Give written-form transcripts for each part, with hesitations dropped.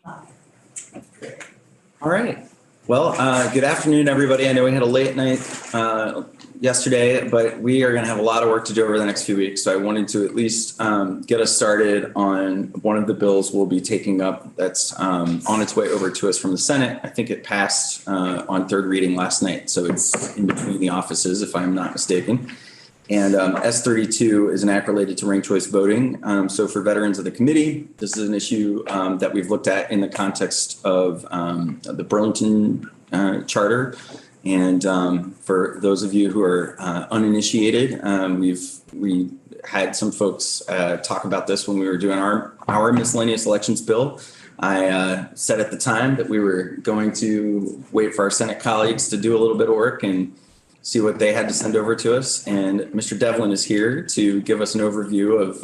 All right. Well, good afternoon, everybody. I know we had a late night yesterday, but we are going to have a lot of work to do over the next few weeks. So I wanted to at least get us started on one of the bills we'll be taking up that's on its way over to us from the Senate. I think it passed on third reading last night. So it's in between the offices, if I'm not mistaken. And S32 is an act related to ranked choice voting. So for veterans of the committee, this is an issue that we've looked at in the context of the Burlington Charter. And for those of you who are uninitiated, we had some folks talk about this when we were doing our miscellaneous elections bill. I said at the time that we were going to wait for our Senate colleagues to do a little bit of work and see what they had to send over to us. And Mr. Devlin is here to give us an overview of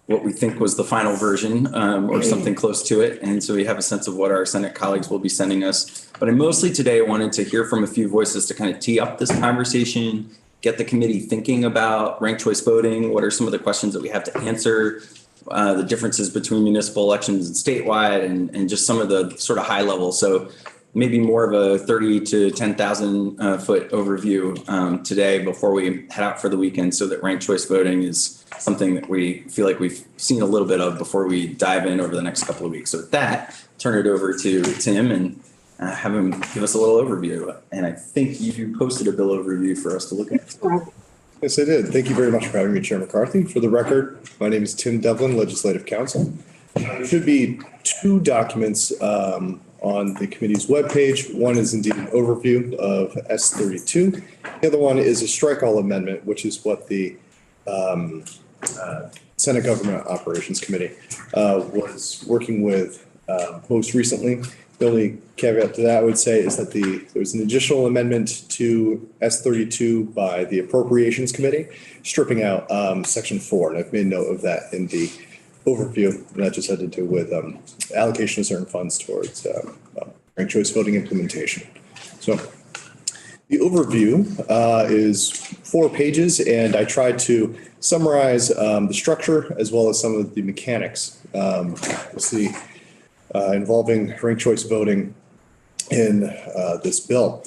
what we think was the final version or something close to it. And so we have a sense of what our Senate colleagues will be sending us. But I mostly today wanted to hear from a few voices to kind of tee up this conversation, get the committee thinking about ranked choice voting. What are some of the questions that we have to answer? The differences between municipal elections and statewide, and just some of the sort of high level. So maybe more of a 30 to 10,000 foot overview today before we head out for the weekend, so that ranked choice voting is something that we feel like we've seen a little bit of before we dive in over the next couple of weeks. So with that, turn it over to Tim and have him give us a little overview. And I think you posted a bill overview for us to look at. Yes, I did. Thank you very much for having me, Chair McCarthy. For the record, my name is Tim Devlin, Legislative Counsel. There should be two documents on the committee's webpage. One is indeed an overview of S32. The other one is a strike-all amendment, which is what the Senate Government Operations Committee was working with most recently. The only caveat to that I would say is that there was an additional amendment to S32 by the Appropriations Committee, stripping out Section 4, and I've made note of that in the overview, and that just had to do with allocation of certain funds towards ranked choice voting implementation. So the overview is 4 pages, and I tried to summarize the structure as well as some of the mechanics involving ranked choice voting in this bill.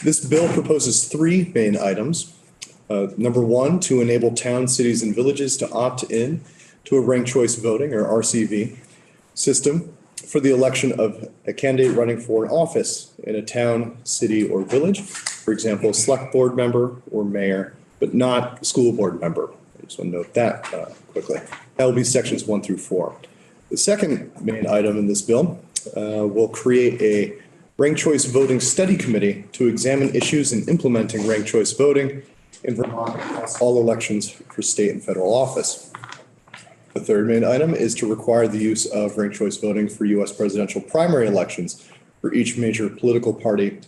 This bill proposes 3 main items. Number 1, to enable towns, cities, and villages to opt in to a ranked choice voting, or RCV, system for the election of a candidate running for an office in a town, city, or village. For example, select board member or mayor, but not school board member. I just want to note that quickly. That will be sections 1 through 4. The second main item in this bill will create a ranked choice voting study committee to examine issues in implementing ranked choice voting in Vermont across all elections for state and federal office. The third main item is to require the use of ranked choice voting for U.S. presidential primary elections for each major political party,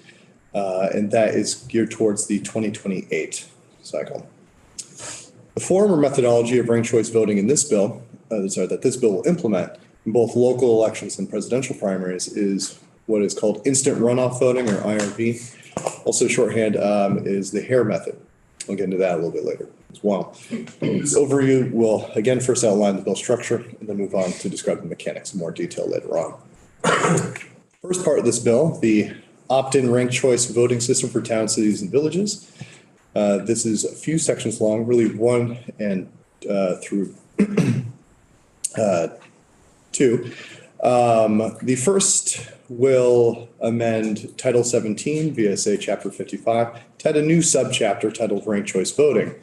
and that is geared towards the 2028 cycle. The form or methodology of ranked choice voting in this bill, that this bill will implement in both local elections and presidential primaries, is what is called instant runoff voting, or IRV. Also shorthand is the Hare method. I'll get into that a little bit later as well. This overview will again first outline the bill structure and then move on to describe the mechanics in more detail later on. First part of this bill, the opt-in ranked choice voting system for towns, cities, and villages. This is a few sections long, really 1 and through 2. The first will amend Title 17, VSA Chapter 55, to add a new subchapter titled Ranked Choice Voting.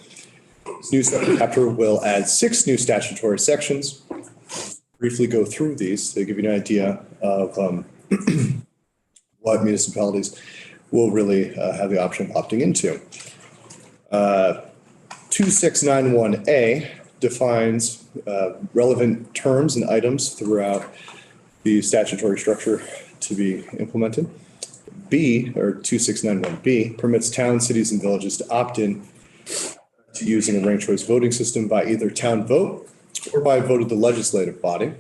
This new subchapter will add 6 new statutory sections. Briefly go through these to give you an idea of what municipalities will really have the option of opting into. 2691A defines relevant terms and items throughout the statutory structure to be implemented. B, or 2691B, permits towns, cities, and villages to opt in to using a ranked choice voting system by either town vote or by a vote of the legislative body.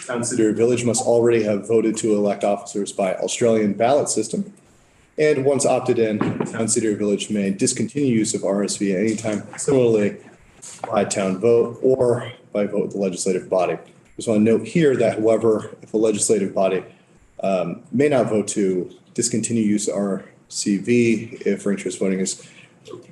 Town, city, or village must already have voted to elect officers by Australian ballot system. And once opted in, town, city, or village may discontinue use of RSV at any time, similarly by town vote or by vote of the legislative body. Just want to note here that however, if a legislative body may not vote to discontinue use of RCV if ranked choice voting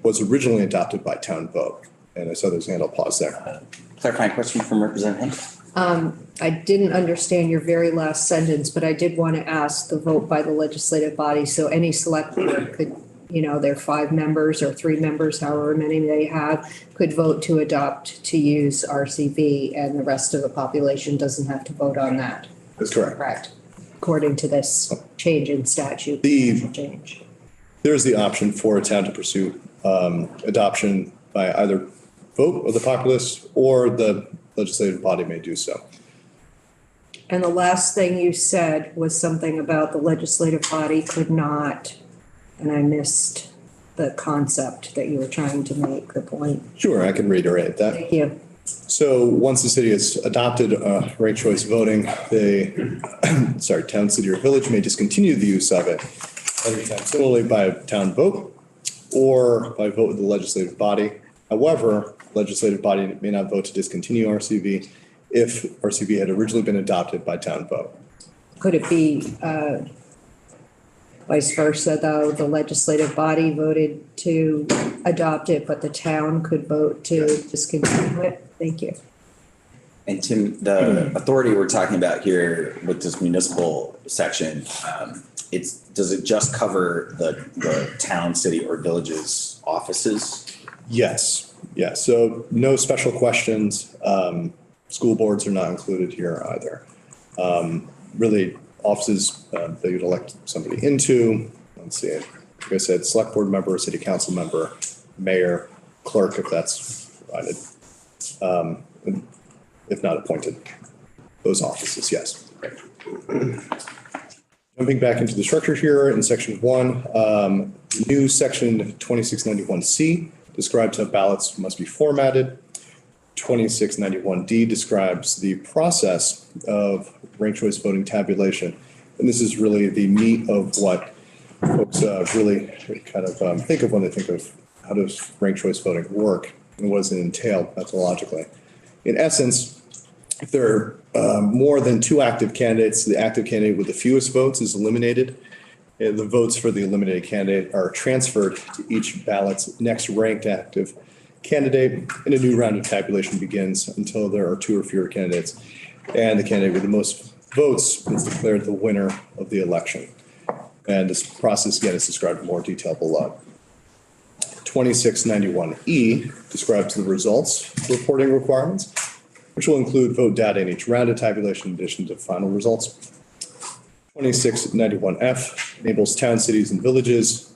was originally adopted by town vote. And I saw there's a hand, I'll pause there. Clarifying question from Representative Henk. I didn't understand your very last sentence, but I did want to ask the vote by the legislative body. So any select board could, their 5 members or 3 members, however many they have, could vote to adopt to use RCV, and the rest of the population doesn't have to vote on that. That's correct. Correct. According to this change in statute. Change. There's the option for a town to pursue adoption by either vote of the populace or the legislative body may do so. And the last thing you said was something about the legislative body could not, and I missed the concept that you were trying to make, the point. Sure, I can reiterate that. Thank you. So once the city has adopted ranked choice voting, town, city, or village may discontinue the use of it anytime similarly by a town vote or by vote of the legislative body. However, legislative body may not vote to discontinue RCV if RCV had originally been adopted by town vote. Could it be vice versa, though? The legislative body voted to adopt it, but the town could vote to discontinue it? Thank you. And Tim, the authority we're talking about here with this municipal section, does it just cover the town, city, or village's offices? Yes. Yeah. So no special questions. School boards are not included here either. Really, offices that you'd elect somebody into. Let's see. Like I said, select board member, city council member, mayor, clerk, if that's provided. If not appointed, those offices, yes. Jumping back into the structure here in section 1, new section 2691C describes how ballots must be formatted. 2691D describes the process of ranked choice voting tabulation. And this is really the meat of what folks really kind of think of when they think of how does ranked choice voting work and what does it entail methodologically. In essence, if there are more than 2 active candidates, the active candidate with the fewest votes is eliminated. And the votes for the eliminated candidate are transferred to each ballot's next ranked active candidate, and a new round of tabulation begins until there are 2 or fewer candidates. And the candidate with the most votes is declared the winner of the election. And this process, again, is described in more detail below. 2691E describes the results reporting requirements, which will include vote data in each round of tabulation in addition to final results. 2691F enables towns, cities, and villages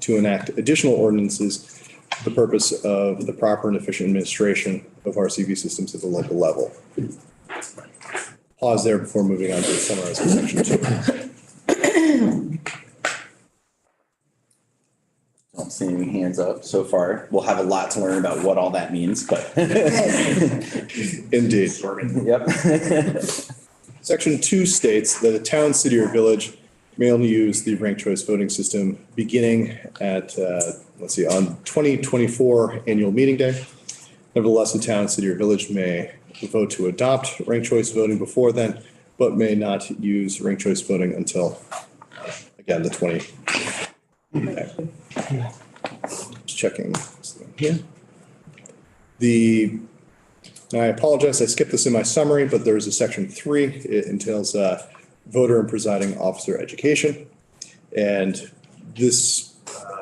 to enact additional ordinances for the purpose of the proper and efficient administration of RCV systems at the local level. Pause there before moving on to summarize section 2. Don't see any hands up so far. We'll have a lot to learn about what all that means, but. Indeed. Yep. Section 2 states that a town, city, or village may only use the ranked choice voting system beginning at, on 2024 annual meeting day. Nevertheless, a town, city, or village may vote to adopt ranked choice voting before then, but may not use ranked choice voting until, again, the 20. Okay. Just checking here. I apologize, I skipped this in my summary, but there's a section 3. It entails voter and presiding officer education. And this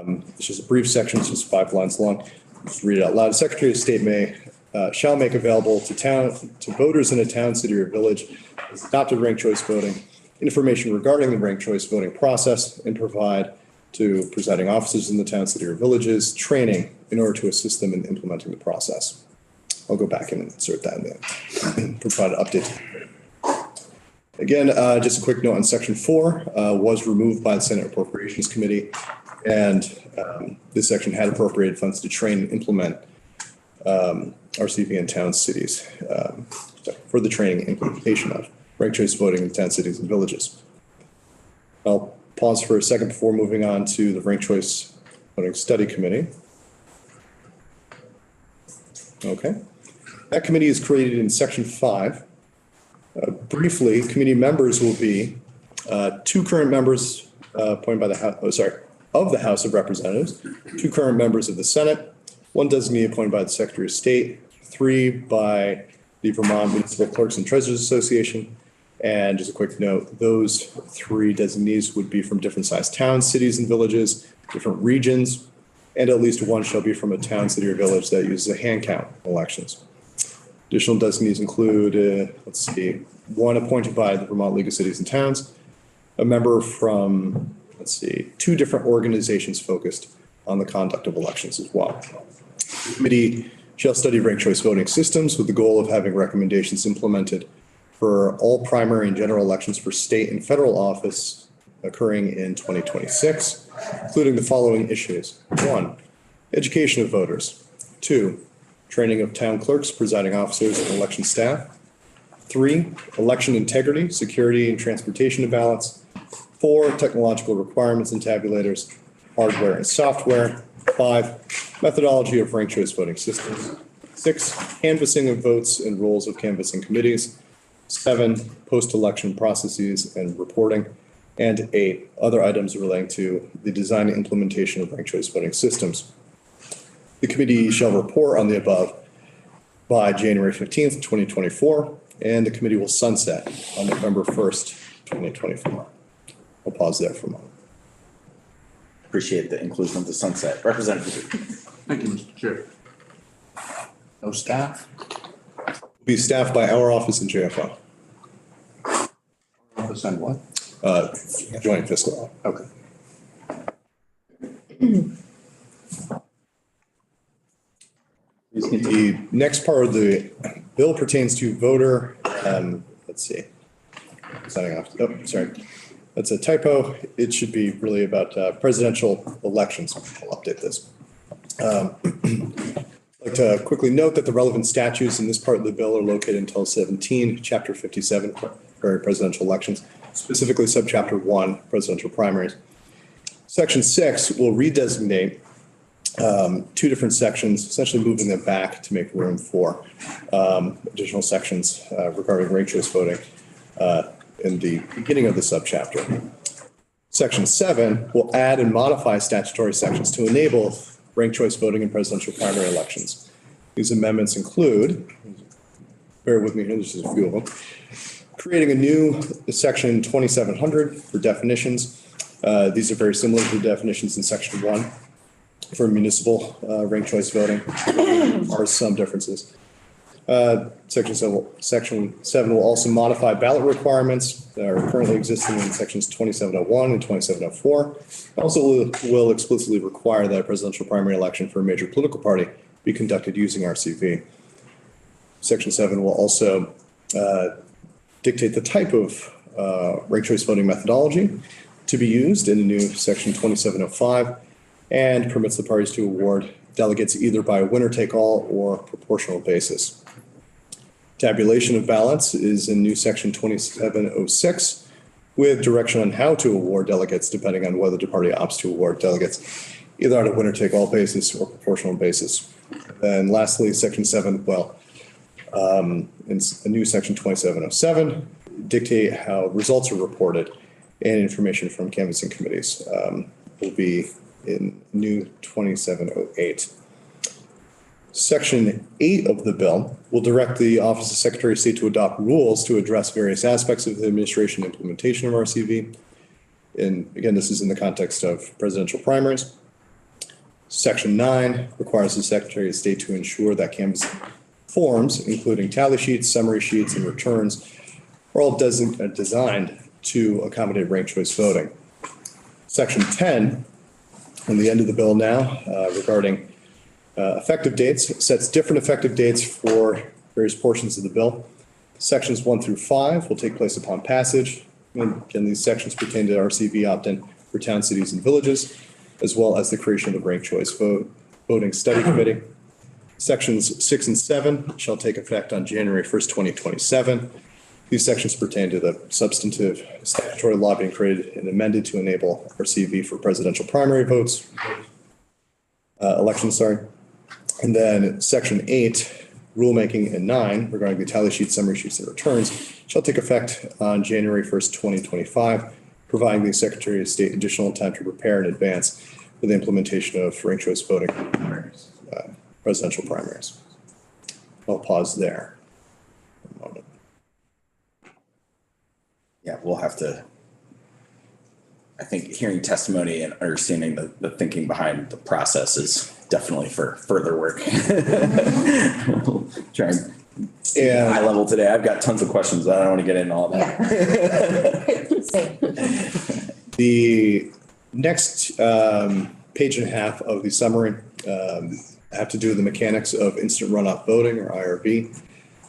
is just a brief section, it's just 5 lines long. Just read it out loud. The Secretary of State shall make available to voters in a town, city, or village who's adopted ranked choice voting information regarding the ranked choice voting process and provide to presiding officers in the town, city, or villages training in order to assist them in implementing the process. I'll go back and insert that in there and provide an update. Again, just a quick note on section 4 was removed by the Senate Appropriations Committee, and this section had appropriated funds to train and implement RCV in towns, cities for the training and implementation of ranked choice voting in town, cities, and villages. I'll pause for a second before moving on to the ranked choice voting study committee. Okay. That committee is created in section 5 Briefly, committee members will be two current members appointed by the House, of the House of Representatives, two current members of the Senate, one designee appointed by the Secretary of State, three by the Vermont Municipal Clerks and Treasurers Association. And just a quick note, those three designees would be from different sized towns, cities, and villages, different regions, and at least one shall be from a town, city, or village that uses a hand count in elections. Additional designees include, one appointed by the Vermont League of Cities and Towns, a member from, two different organizations focused on the conduct of elections as well. The committee shall study ranked choice voting systems with the goal of having recommendations implemented for all primary and general elections for state and federal office occurring in 2026, including the following issues. 1, education of voters. 2, training of town clerks, presiding officers, and election staff. 3, election integrity, security, and transportation of ballots. 4, technological requirements and tabulators, hardware and software. 5, methodology of ranked choice voting systems. 6, canvassing of votes and roles of canvassing committees. 7, post-election processes and reporting. And 8, other items relating to the design and implementation of ranked choice voting systems. The committee shall report on the above by January 15th, 2024, and the committee will sunset on November 1st, 2024. I'll pause there for a moment. Appreciate the inclusion of the sunset. Representative. Thank you, Mr. Chair. No staff? Be staffed by our office in JFO, Office and what? joint fiscal. Okay. The next part of the bill pertains to voter, signing off, sorry. That's a typo. It should be really about presidential elections. I'll update this. I'd like to quickly note that the relevant statutes in this part of the bill are located in Title 17, Chapter 57, for presidential elections, specifically Subchapter 1, presidential primaries. Section 6 will redesignate two different sections, essentially moving them back to make room for additional sections regarding ranked choice voting in the beginning of the subchapter. Section 7 will add and modify statutory sections to enable ranked choice voting in presidential primary elections. These amendments include, bear with me here, there's just a few of them, creating a new section 2700 for definitions. These are very similar to the definitions in section 1 for municipal ranked choice voting. There are some differences. Section 7 will also modify ballot requirements that are currently existing in sections 2701 and 2704. Also will explicitly require that a presidential primary election for a major political party be conducted using RCV. Section 7 will also dictate the type of ranked choice voting methodology to be used in the new section 2705 and permits the parties to award delegates either by a winner-take-all or proportional basis. Tabulation of ballots is in new section 2706 with direction on how to award delegates depending on whether the party opts to award delegates either on a winner-take-all basis or proportional basis. And lastly, section 7, in a new section 2707, dictate how results are reported and information from canvassing committees will be in new 2708. Section 8 of the bill will direct the Office of Secretary of State to adopt rules to address various aspects of the administration and implementation of RCV. And again, this is in the context of presidential primaries. Section 9 requires the Secretary of State to ensure that canvassing forms, including tally sheets, summary sheets, and returns, are all designed to accommodate ranked choice voting. Section 10, on the end of the bill now, regarding effective dates, sets different effective dates for various portions of the bill. Sections 1 through 5 will take place upon passage. And again, these sections pertain to RCV opt-in for town, cities, and villages, as well as the creation of the ranked choice voting study committee. Sections 6 and 7 shall take effect on January 1st, 2027. These sections pertain to the substantive statutory law being created and amended to enable RCV for presidential primary elections. And then section 8 rulemaking, and 9 regarding the tally sheet, summary sheets, and returns shall take effect on January 1st, 2025, providing the Secretary of State additional time to prepare in advance for the implementation of ranked choice voting presidential primaries. I'll pause there for a moment. Yeah, we'll have to, I think hearing testimony and understanding the thinking behind the process is definitely for further work. We'll try and high level today. I've got tons of questions, but I don't want to get into all that. The next page and a half of the summary have to do with the mechanics of instant runoff voting, or IRV,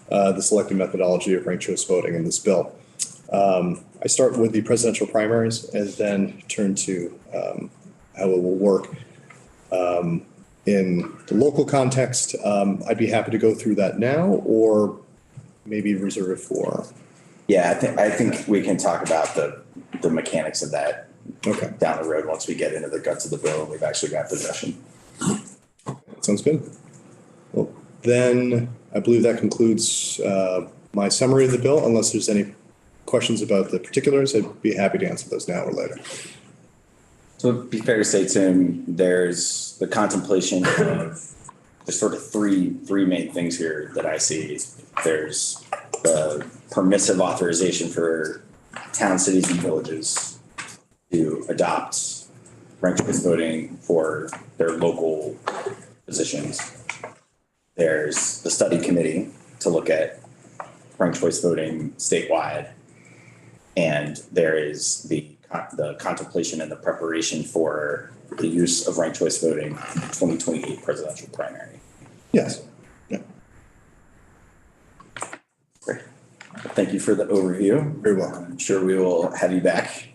the selected methodology of ranked choice voting in this bill. I start with the presidential primaries and then turn to how it will work in the local context. I'd be happy to go through that now, or maybe reserve it for. Yeah, I think we can talk about the mechanics of that down the road once we get into the guts of the bill and we've actually got possession. Sounds good. Well, then I believe that concludes my summary of the bill. Unless there's any questions about the particulars, I'd be happy to answer those now or later. So it'd be fair to say, Tim, there's the contemplation of there's sort of three main things here that I see. There's the permissive authorization for towns, cities, and villages to adopt ranked choice voting for their local positions. There's the study committee to look at ranked choice voting statewide. And there is the contemplation and the preparation for the use of ranked choice voting in the 2028 presidential primary. Yes. Yeah. Great. Thank you for the overview. Very welcome. I'm sure we will have you back.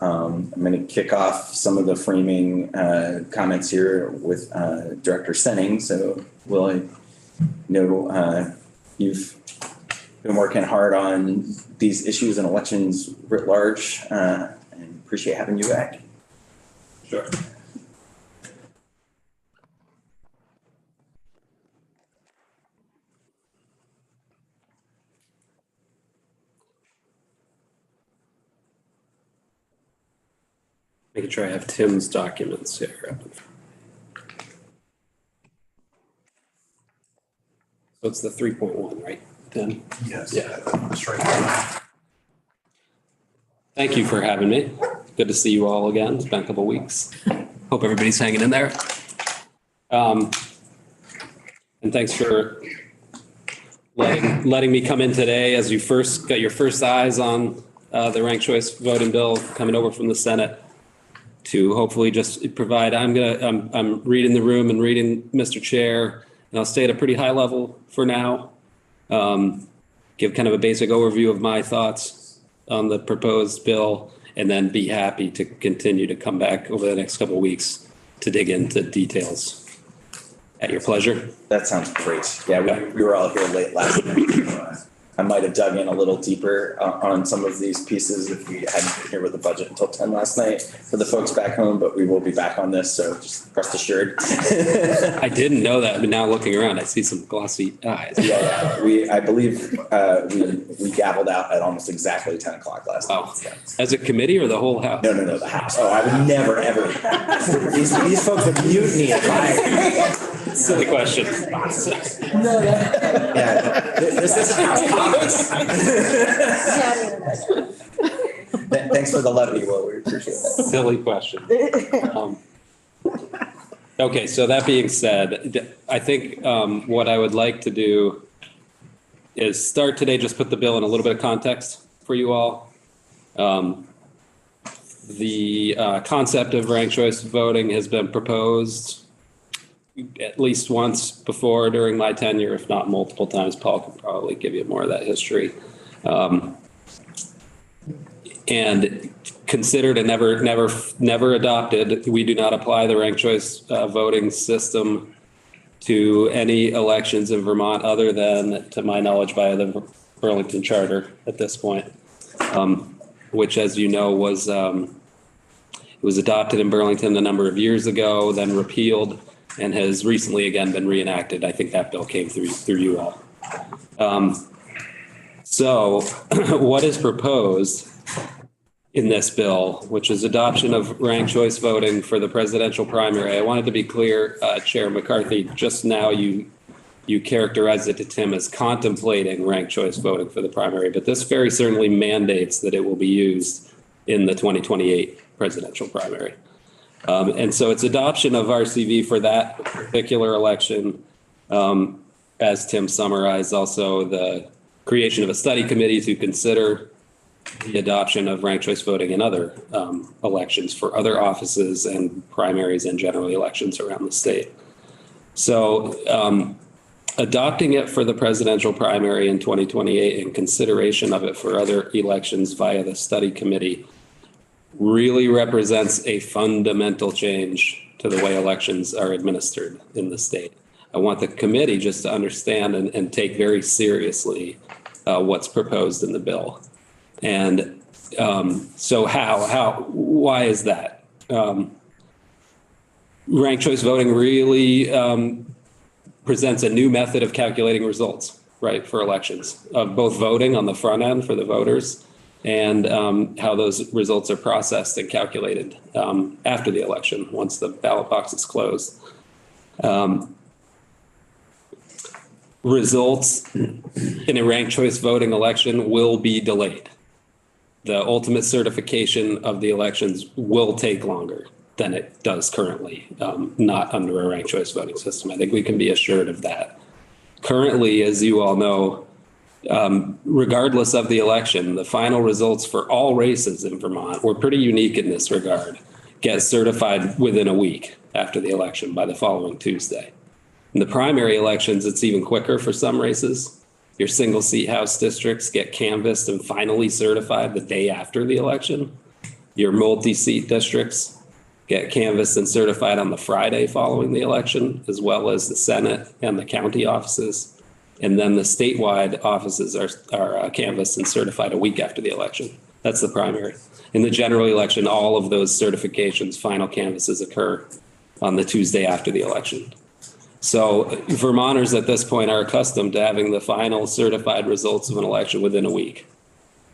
I'm going to kick off some of the framing comments here with Director Senning. So, Will, I know you've been working hard on these issues and elections writ large, and appreciate having you back. Sure. Making sure I have Tim's documents here. So it's the 3.1, right, Tim? Yes. Yeah. That's right. Thank you for having me. Good to see you all again. It's been a couple of weeks. Hope everybody's hanging in there. And thanks for letting me come in today as you first got your first eyes on the ranked choice voting bill coming over from the Senate to hopefully just provide. I'm reading the room and reading Mr. Chair, and I'll stay at a pretty high level for now. Give kind of a basic overview of my thoughts on the proposed bill, and then be happy to continue to come back over the next couple of weeks to dig into details. At your pleasure. That sounds great. Yeah, we were all here late last night. I might have dug in a little deeper on some of these pieces if we hadn't been here with the budget until 10 last night for the folks back home, but we will be back on this, so just rest assured. I didn't know that, but now looking around, I see some glossy eyes. Yeah. I believe we gavelled out at almost exactly 10 o'clock last night. Oh, as a committee or the whole house? No, the house. Oh, I would never, ever. These folks would mutiny at my. Silly question. Yeah, this is house comments. Thanks for the levity, Will. We appreciate that. Silly question. Okay, so that being said, I think what I would like to do is start today, just put the bill in a little bit of context for you all. The concept of ranked choice voting has been proposed at least once before during my tenure, if not multiple times. Paul can probably give you more of that history. And considered and never adopted. We do not apply the ranked choice voting system to any elections in Vermont other than, to my knowledge, via the Burlington Charter at this point, which, as you know, was adopted in Burlington a number of years ago, then repealed and has recently again been reenacted. I think that bill came through you all. So what is proposed in this bill, which is adoption of ranked choice voting for the presidential primary? I wanted to be clear, Chair McCarthy, just now you characterized it to Tim as contemplating ranked choice voting for the primary, but this very certainly mandates that it will be used in the 2028 presidential primary. And so it's adoption of RCV for that particular election. As Tim summarized, also the creation of a study committee to consider the adoption of ranked choice voting in other elections for other offices and primaries and general elections around the state. So adopting it for the presidential primary in 2028 and consideration of it for other elections via the study committee really represents a fundamental change to the way elections are administered in the state. I want the committee just to understand and take very seriously what's proposed in the bill. And so why is that? Ranked choice voting really presents a new method of calculating results, right, for elections, of both voting on the front end for the voters and how those results are processed and calculated after the election, once the ballot box is closed. Results in a ranked choice voting election will be delayed. The ultimate certification of the elections will take longer than it does currently, not under a ranked choice voting system. I think we can be assured of that. Currently, as you all know, regardless of the election, the final results for all races in Vermont, we're pretty unique in this regard, get certified within a week after the election by the following Tuesday. In the primary elections, it's even quicker for some races. Your single seat House districts get canvassed and finally certified the day after the election. Your multi-seat districts get canvassed and certified on the Friday following the election, as well as the Senate and the county offices. And then the statewide offices are canvassed and certified a week after the election. That's the primary. In the general election, all of those certifications, final canvasses occur on the Tuesday after the election. So Vermonters at this point are accustomed to having the final certified results of an election within a week.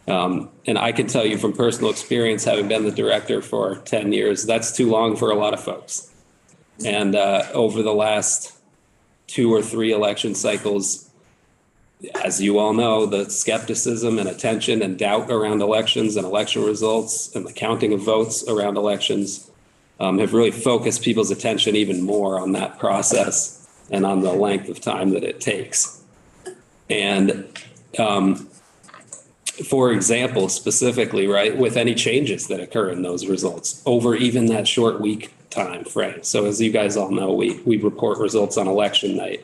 And I can tell you from personal experience, having been the director for 10 years, that's too long for a lot of folks. And over the last 2 or 3 election cycles, as you all know, the skepticism and attention and doubt around elections and election results and the counting of votes around elections have really focused people's attention even more on that process and on the length of time that it takes. And for example, specifically, right, with any changes that occur in those results over even that short week time frame. So as you guys all know, we report results on election night.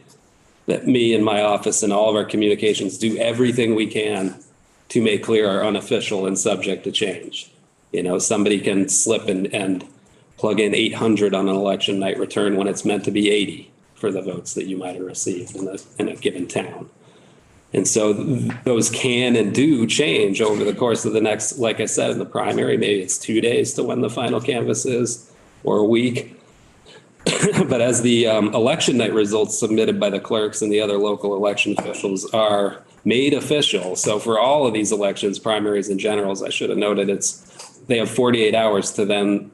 That me and my office and all of our communications do everything we can to make clear are unofficial and subject to change. You know, somebody can slip and plug in 800 on an election night return when it's meant to be 80 for the votes that you might have received in a given town. And so those can and do change over the course of the next, like I said, in the primary, maybe it's 2 days to when the final canvass is, or a week. But as the election night results submitted by the clerks and the other local election officials are made official, so for all of these elections, primaries and generals, I should have noted, they have 48 hours to then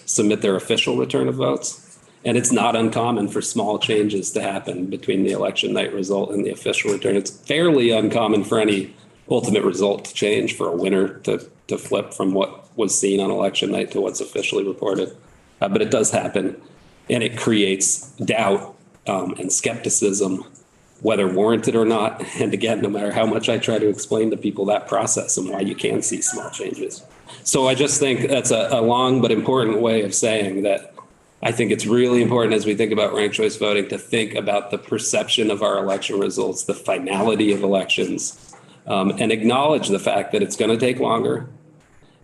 submit their official return of votes. And it's not uncommon for small changes to happen between the election night result and the official return. It's fairly uncommon for any ultimate result to change, for a winner to flip from what was seen on election night to what's officially reported. But it does happen, and it creates doubt and skepticism, whether warranted or not. And again, no matter how much I try to explain to people that process and why you can see small changes. So I just think that's a long but important way of saying that I think it's really important as we think about ranked choice voting to think about the perception of our election results, the finality of elections, and acknowledge the fact that it's going to take longer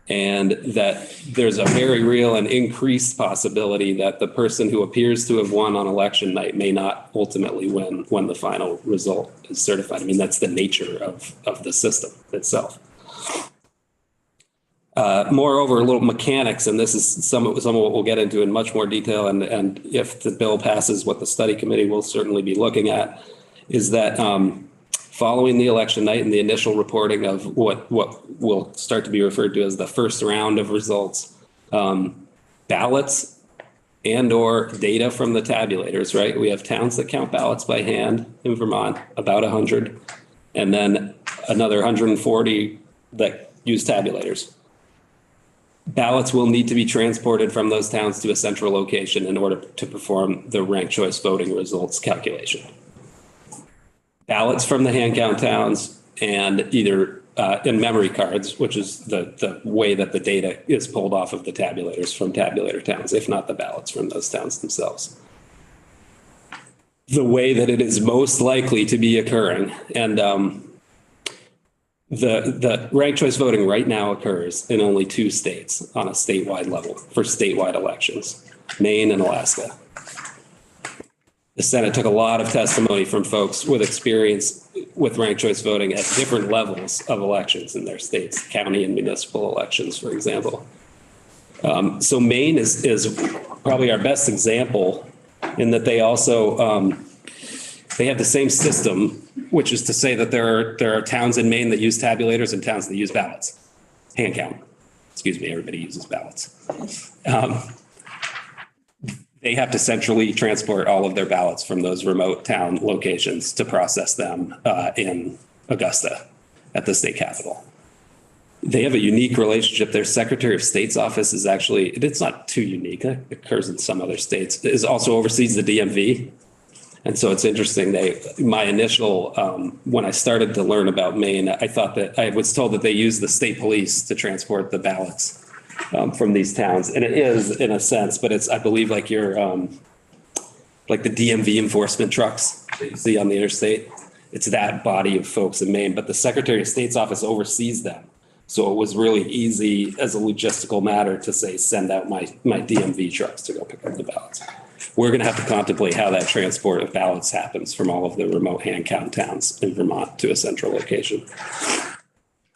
and that there's a very real and increased possibility that the person who appears to have won on election night may not ultimately win when the final result is certified. I mean, that's the nature of the system itself. Moreover, little mechanics, and this is some of what we'll get into in much more detail, and if the bill passes, what the study committee will certainly be looking at, is that following the election night and the initial reporting of what will start to be referred to as the first round of results, ballots and or data from the tabulators, right? We have towns that count ballots by hand in Vermont, about 100, and then another 140 that use tabulators. Ballots will need to be transported from those towns to a central location in order to perform the ranked choice voting results calculation. Ballots from the hand count towns and either in memory cards, which is the way that the data is pulled off of the tabulators from tabulator towns, if not the ballots from those towns themselves. The way that it is most likely to be occurring, and the ranked choice voting right now occurs in only 2 states on a statewide level for statewide elections, Maine and Alaska. The Senate took a lot of testimony from folks with experience with ranked choice voting at different levels of elections in their states, county and municipal elections, for example. So Maine is probably our best example in that they also, they have the same system, which is to say that there are towns in Maine that use tabulators and towns that use ballots. Hand count. Excuse me, everybody uses ballots. They have to centrally transport all of their ballots from those remote town locations to process them in Augusta at the state capitol. They have a unique relationship. Their Secretary of State's office is actually, it's not too unique, it occurs in some other states, is also oversees the DMV. And so it's interesting, my initial, when I started to learn about Maine, I was told that they use the state police to transport the ballots from these towns. And it is in a sense, but it's, I believe, like like the DMV enforcement trucks that you see on the interstate. It's that body of folks in Maine, but the Secretary of State's office oversees them. So it was really easy as a logistical matter to say, send out my DMV trucks to go pick up the ballots. We're going to have to contemplate how that transport of ballots happens from all of the remote hand count towns in Vermont to a central location.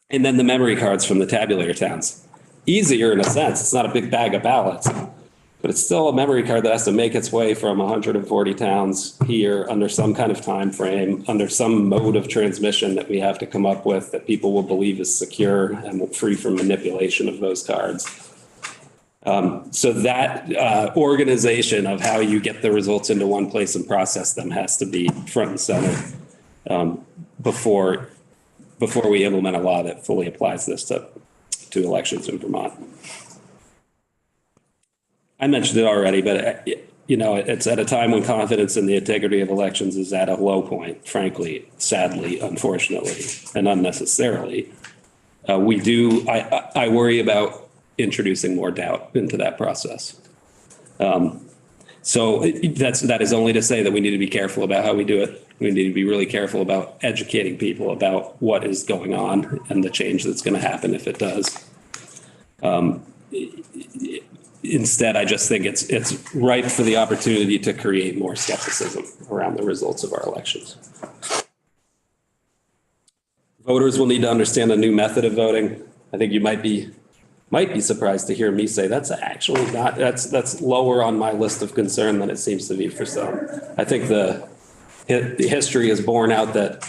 And then the memory cards from the tabulator towns. Easier in a sense. It's not a big bag of ballots, but it's still a memory card that has to make its way from 140 towns here under some kind of time frame, under some mode of transmission that we have to come up with that people will believe is secure and free from manipulation of those cards. So that organization of how you get the results into one place and process them has to be front and center before we implement a law that fully applies this to elections in Vermont. I mentioned it already, but it's at a time when confidence in the integrity of elections is at a low point, frankly, sadly, unfortunately, and unnecessarily. I worry about introducing more doubt into that process. So that is only to say that we need to be careful about how we do it. We need to be really careful about educating people about what is going on and the change that's going to happen if it does. Instead, I just think it's ripe for the opportunity to create more skepticism around the results of our elections. Voters will need to understand a new method of voting. I think you might be surprised to hear me say that's actually not, that's lower on my list of concern than it seems to be for some. I think the history has borne out that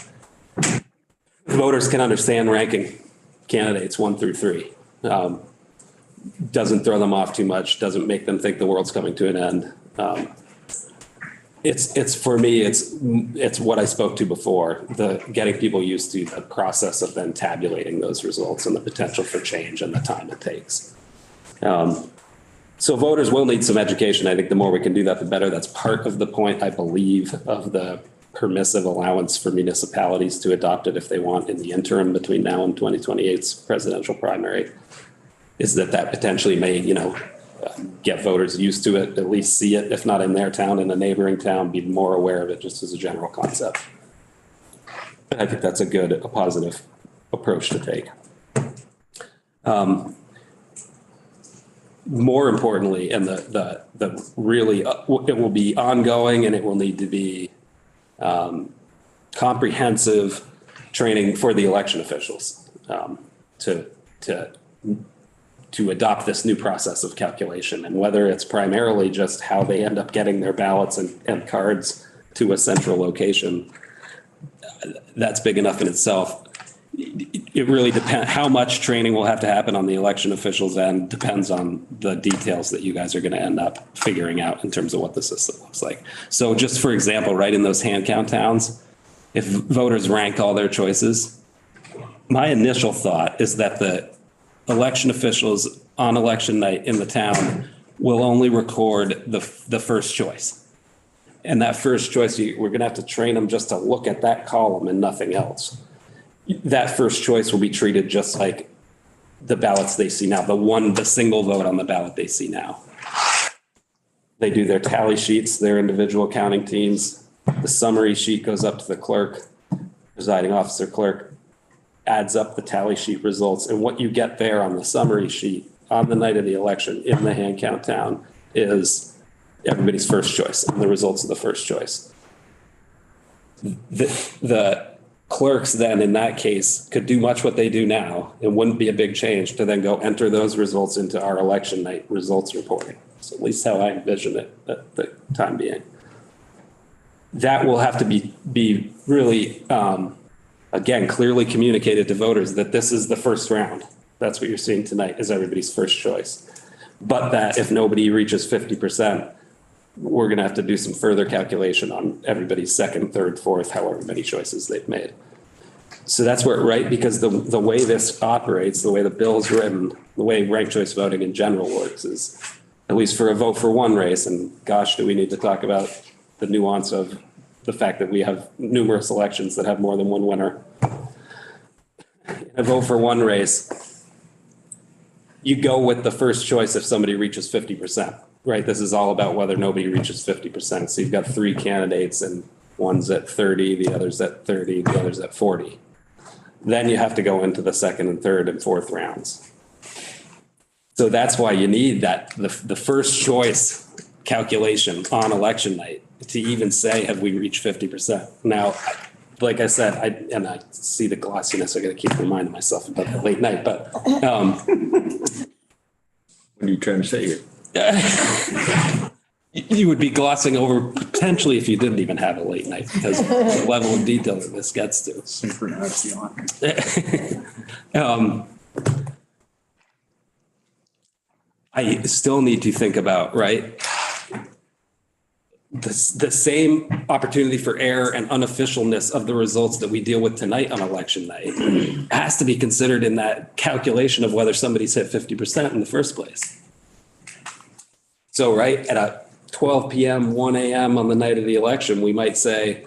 voters can understand ranking candidates 1 through 3. Doesn't throw them off too much, doesn't make them think the world's coming to an end. It's for me, it's what I spoke to before, the getting people used to the process of then tabulating those results and the potential for change and the time it takes. So voters will need some education. I think the more we can do that, the better. That's part of the point, I believe, of the permissive allowance for municipalities to adopt it if they want in the interim between now and 2028's presidential primary, is that potentially may, get voters used to it, at least see it, if not in their town, in a neighboring town, be more aware of it just as a general concept. I think that's a positive approach to take. More importantly, and the really, it will be ongoing and it will need to be comprehensive training for the election officials to to adopt this new process of calculation. And whether it's primarily just how they end up getting their ballots and cards to a central location, that's big enough in itself. It really depends, how much training will have to happen on the election officials end depends on the details that you guys are going to end up figuring out in terms of what the system looks like. So just for example, right in those hand count towns, if voters rank all their choices, my initial thought is that the election officials on election night in the town will only record the first choice. And that first choice, we're going to have to train them just to look at that column and nothing else. That first choice will be treated just like the ballots they see now, the single vote on the ballot they see now. They do their tally sheets, their individual counting teams. The summary sheet goes up to the clerk, presiding officer clerk, adds up the tally sheet results. And what you get there on the summary sheet on the night of the election in the hand count town is everybody's first choice and the results of the first choice. The clerks then in that case could do much what they do now. It wouldn't be a big change to then go enter those results into our election night results reporting. So at least how I envision it at the time being. That will have to be really, again, clearly communicated to voters that this is the first round. That's what you're seeing tonight is everybody's first choice. But that if nobody reaches 50%, we're going to have to do some further calculation on everybody's second, third, fourth, however many choices they've made. So that's where, right, because the way this operates, the way the bill's written, the way ranked choice voting in general works is, at least for a vote for one race, and gosh, do we need to talk about the nuance of the fact that we have numerous elections that have more than one winner. In a vote for one race, you go with the first choice if somebody reaches 50%. Right, this is all about whether nobody reaches 50%. So you've got three candidates and one's at 30, the other's at 30, the other's at 40. Then you have to go into the second and third and fourth rounds. So that's why you need the first choice calculation on election night to even say, have we reached 50%? Now, like I said, I see the glossiness. I got to keep reminding myself about the late night, but. What are you trying to say here? You would be glossing over potentially if you didn't even have a late night because the level of detail that this gets to. I still need to think about, right? The same opportunity for error and unofficialness of the results that we deal with tonight on election night has to be considered in that calculation of whether somebody's hit 50% in the first place. So, right, at a 12 p.m., 1 a.m. on the night of the election, we might say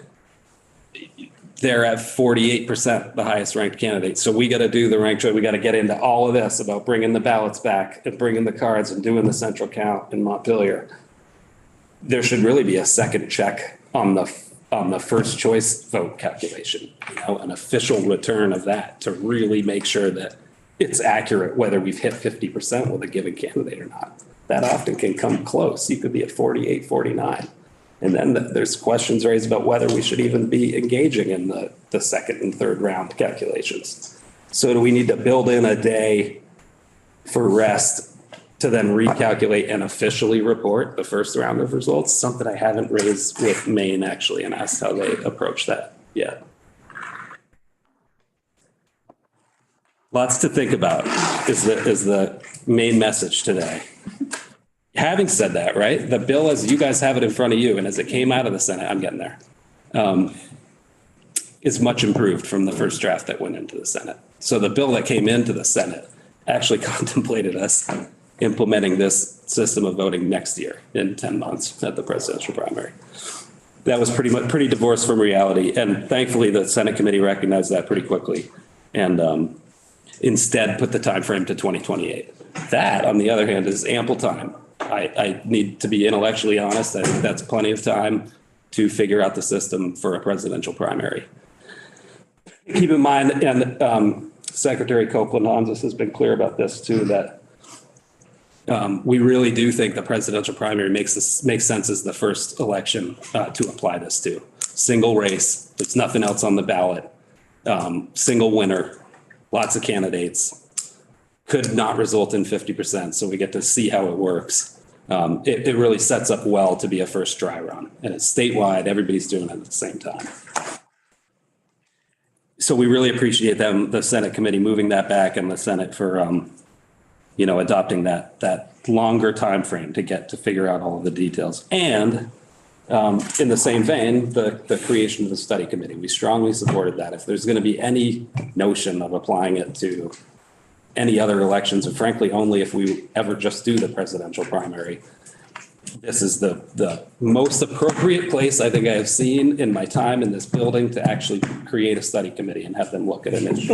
they're at 48%, the highest ranked candidate. So we got to do the ranked choice. We got to get into all of this about bringing the ballots back and bringing the cards and doing the central count in Montpelier. There should really be a second check on the first choice vote calculation, an official return of that to really make sure that it's accurate whether we've hit 50% with a given candidate or not. That often can come close. You could be at 48, 49. And then there's questions raised about whether we should even be engaging in the second and third round calculations. So do we need to build in a day for rest to then recalculate and officially report the first round of results? Something I haven't raised with Maine actually and asked how they approach that yet. Lots to think about is the main message today. Having said that, right, the bill as you guys have it in front of you and as it came out of the Senate, I'm getting there, is much improved from the first draft that went into the Senate. So the bill that came into the Senate actually contemplated us implementing this system of voting next year in 10 months at the presidential primary. That was pretty divorced from reality. And thankfully, the Senate committee recognized that pretty quickly and instead put the time frame to 2028. That, on the other hand, is ample time. I need to be intellectually honest. I think that's plenty of time to figure out the system for a presidential primary. Keep in mind, and Secretary Copeland Hanses has been clear about this too, that we really do think the presidential primary makes sense as the first election to apply this to. Single race, there's nothing else on the ballot, single winner, lots of candidates. could not result in 50%. So we get to see how it works. It really sets up well to be a first dry run, and it's statewide. Everybody's doing it at the same time. So we really appreciate them, the Senate committee, moving that back, and the Senate for, adopting that longer time frame to figure out all of the details. And in the same vein, the creation of the study committee, we strongly supported that. If there's going to be any notion of applying it to any other elections, and frankly, only if we ever just do the presidential primary, this is the most appropriate place I think I have seen in my time in this building to actually create a study committee and have them look at an issue.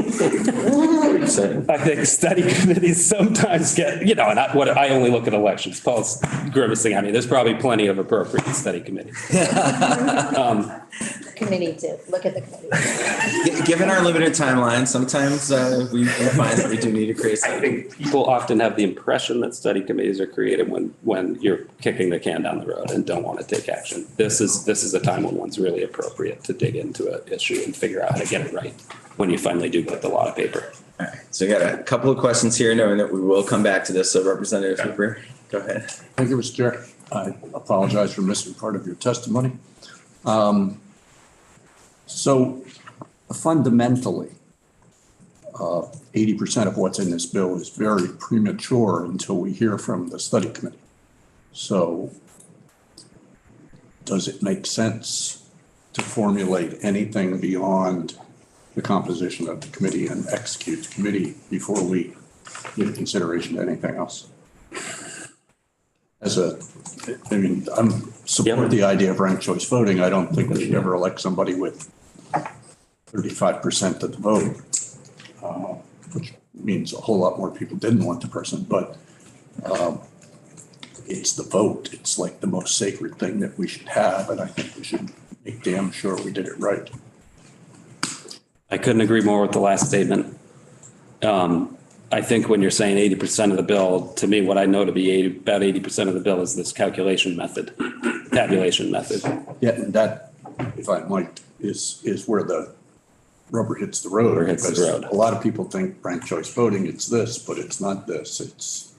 I think study committees sometimes get, and I only look at elections. Paul's grimacing at me. There's probably plenty of appropriate study committees. Committee to look at the committee. Given our limited timeline, sometimes we find that we do need to create. I think people often have the impression that study committees are created when you're kicking the can down the road and don't want to take action. This is a time when one's really appropriate to dig into an issue and figure out how to get it right when you finally do get the lot of paper. All right, so we got a couple of questions here, knowing that we will come back to this. So Representative Hooper, go ahead. Thank you, Mr. Chair. I apologize for missing part of your testimony. So fundamentally, 80% of what's in this bill is very premature until we hear from the study committee. So does it make sense to formulate anything beyond the composition of the committee and execute the committee before we give consideration to anything else? I'm support the idea of ranked choice voting. I don't think we should ever elect somebody with 35% of the vote, which means a whole lot more people didn't want the person, but it's the vote. It's like the most sacred thing that we should have, and I think we should make damn sure we did it right. I couldn't agree more with the last statement. I think when you're saying 80% of the bill, to me, what I know to be about 80% of the bill is this tabulation method. Yeah, and that, if I might, is where the rubber hits the road. Rubber hits the because road. A lot of people think ranked choice voting, it's this, but it's not this. It's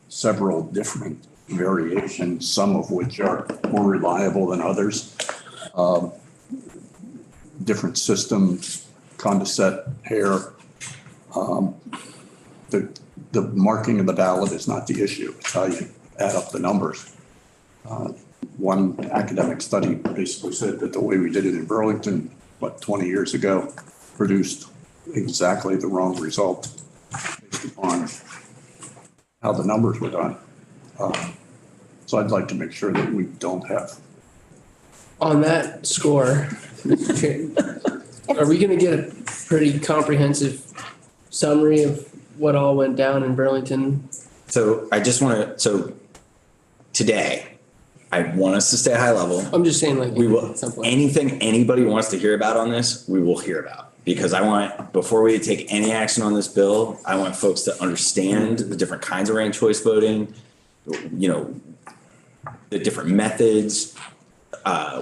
several different variations, some of which are more reliable than others. Different systems, Condorcet, hair. The marking of the ballot is not the issue. It's how you add up the numbers. One academic study basically said that the way we did it in Burlington, 20 years ago, produced exactly the wrong result based upon how the numbers were done. So I'd like to make sure that we don't have. On that score, Mr. Chair, are we going to get a pretty comprehensive summary of what all went down in Burlington? So I just want to, today, I want us to stay high level. I'm just saying, like, We will, at some point. anything anybody wants to hear about on this, we will hear about. Because I want, before we take any action on this bill, I want folks to understand the different kinds of ranked choice voting, the different methods.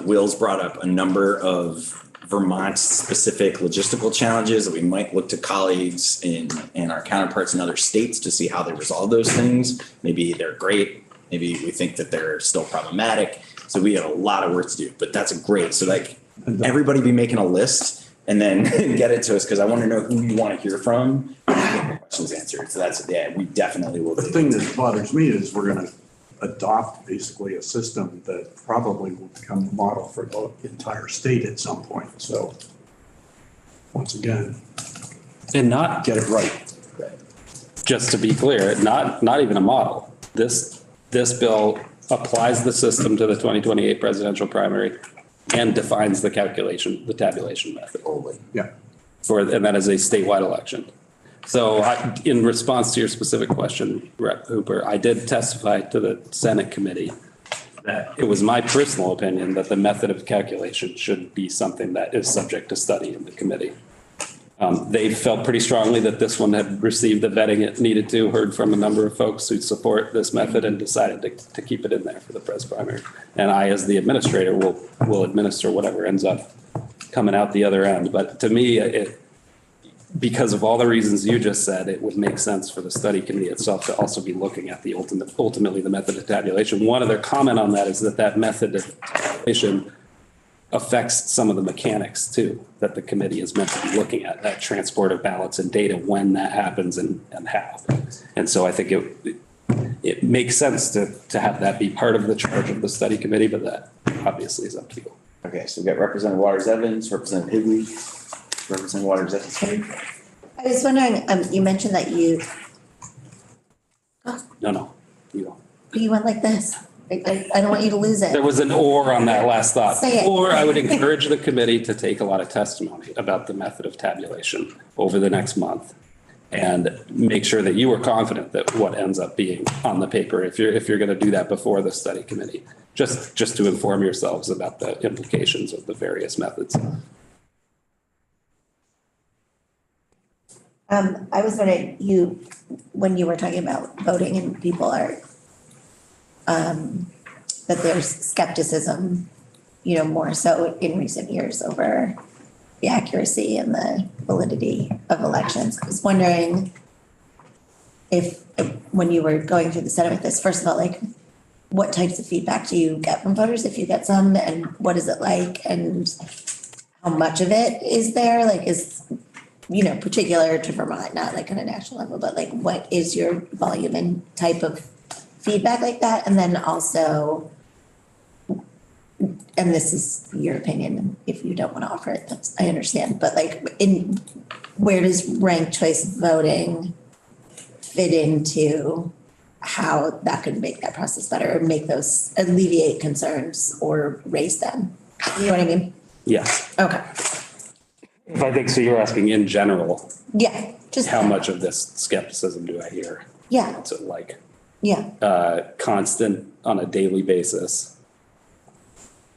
Will's brought up a number of Vermont-specific logistical challenges that we might look to colleagues and our counterparts in other states to see how they resolve those things. Maybe they're great. Maybe we think that they're still problematic. So we have a lot of work to do, but that's great. So everybody be making a list and then get it to us, because I want to know who you want to hear from and get your questions answered. So we definitely will. The thing that bothers me is we're going to adopt basically a system that probably will become the model for the entire state at some point. So once again, And not, get it right. just to be clear, not even a model. This bill applies the system to the 2028 presidential primary and defines the tabulation method only. Yeah. And that is a statewide election. So in response to your specific question, Rep. Hooper, I did testify to the Senate committee that it was my personal opinion that the method of calculation should be something that is subject to study in the committee. They felt pretty strongly that this one had received the vetting it needed to, heard from a number of folks who support this method, and decided to keep it in there for the pres primary. And I, as the administrator, will administer whatever ends up coming out the other end. But to me, because of all the reasons you just said, it would make sense for the study committee itself to also be looking at the ultimately the method of tabulation. One other comment on that is that method of tabulation affects some of the mechanics too, that the committee is meant to be looking at, that transport of ballots and data, when that happens and how. And so I think it makes sense to have that be part of the charge of the study committee, but that obviously is up to you. Okay, so we've got Representative Waters Evans, Representative Higley, Representative Waters Evans. I was wondering, you mentioned that you No, you don't. went like this. I don't want you to lose it. There was an or on that last thought. Say it. Or I would encourage the committee to take a lot of testimony about the method of tabulation over the next month and make sure that you are confident that what ends up being on the paper, if you're going to do that before the study committee, just to inform yourselves about the implications of the various methods. I was wondering, when you were talking about voting and people are, that there's skepticism, more so in recent years over the accuracy and the validity of elections. I was wondering if, when you were going through the Senate with this, first of all, like, what types of feedback do you get from voters, if you get some, and what is it like, and how much of it is there? Like, is, particular to Vermont, not like on a national level, but like, what is your volume and type of feedback like that? And then also, and this is your opinion, if you don't want to offer it, I understand, but like, where does ranked choice voting fit into how that could make that process better, or make those, alleviate concerns or raise them? You know what I mean? Yes. Okay. I think so. You're asking in general, Yeah, just. how much of this skepticism do I hear? Yeah, What's it like? yeah, Constant on a daily basis?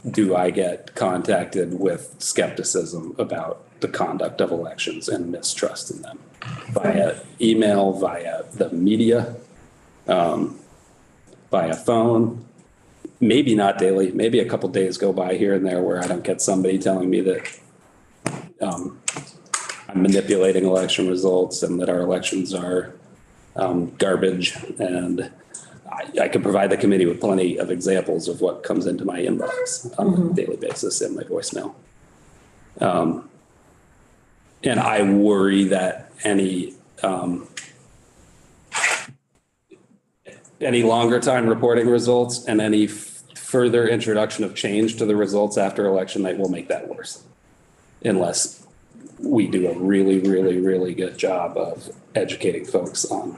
Do I get contacted with skepticism about the conduct of elections and mistrust in them? Via email, via the media, via phone? Maybe not daily, maybe a couple days go by here and there where I don't get somebody telling me that I'm manipulating election results and that our elections are garbage. And I can provide the committee with plenty of examples of what comes into my inbox on a daily basis in my voicemail. And I worry that any longer time reporting results and any further introduction of change to the results after election night will make that worse, unless we do a really, really, really good job of educating folks on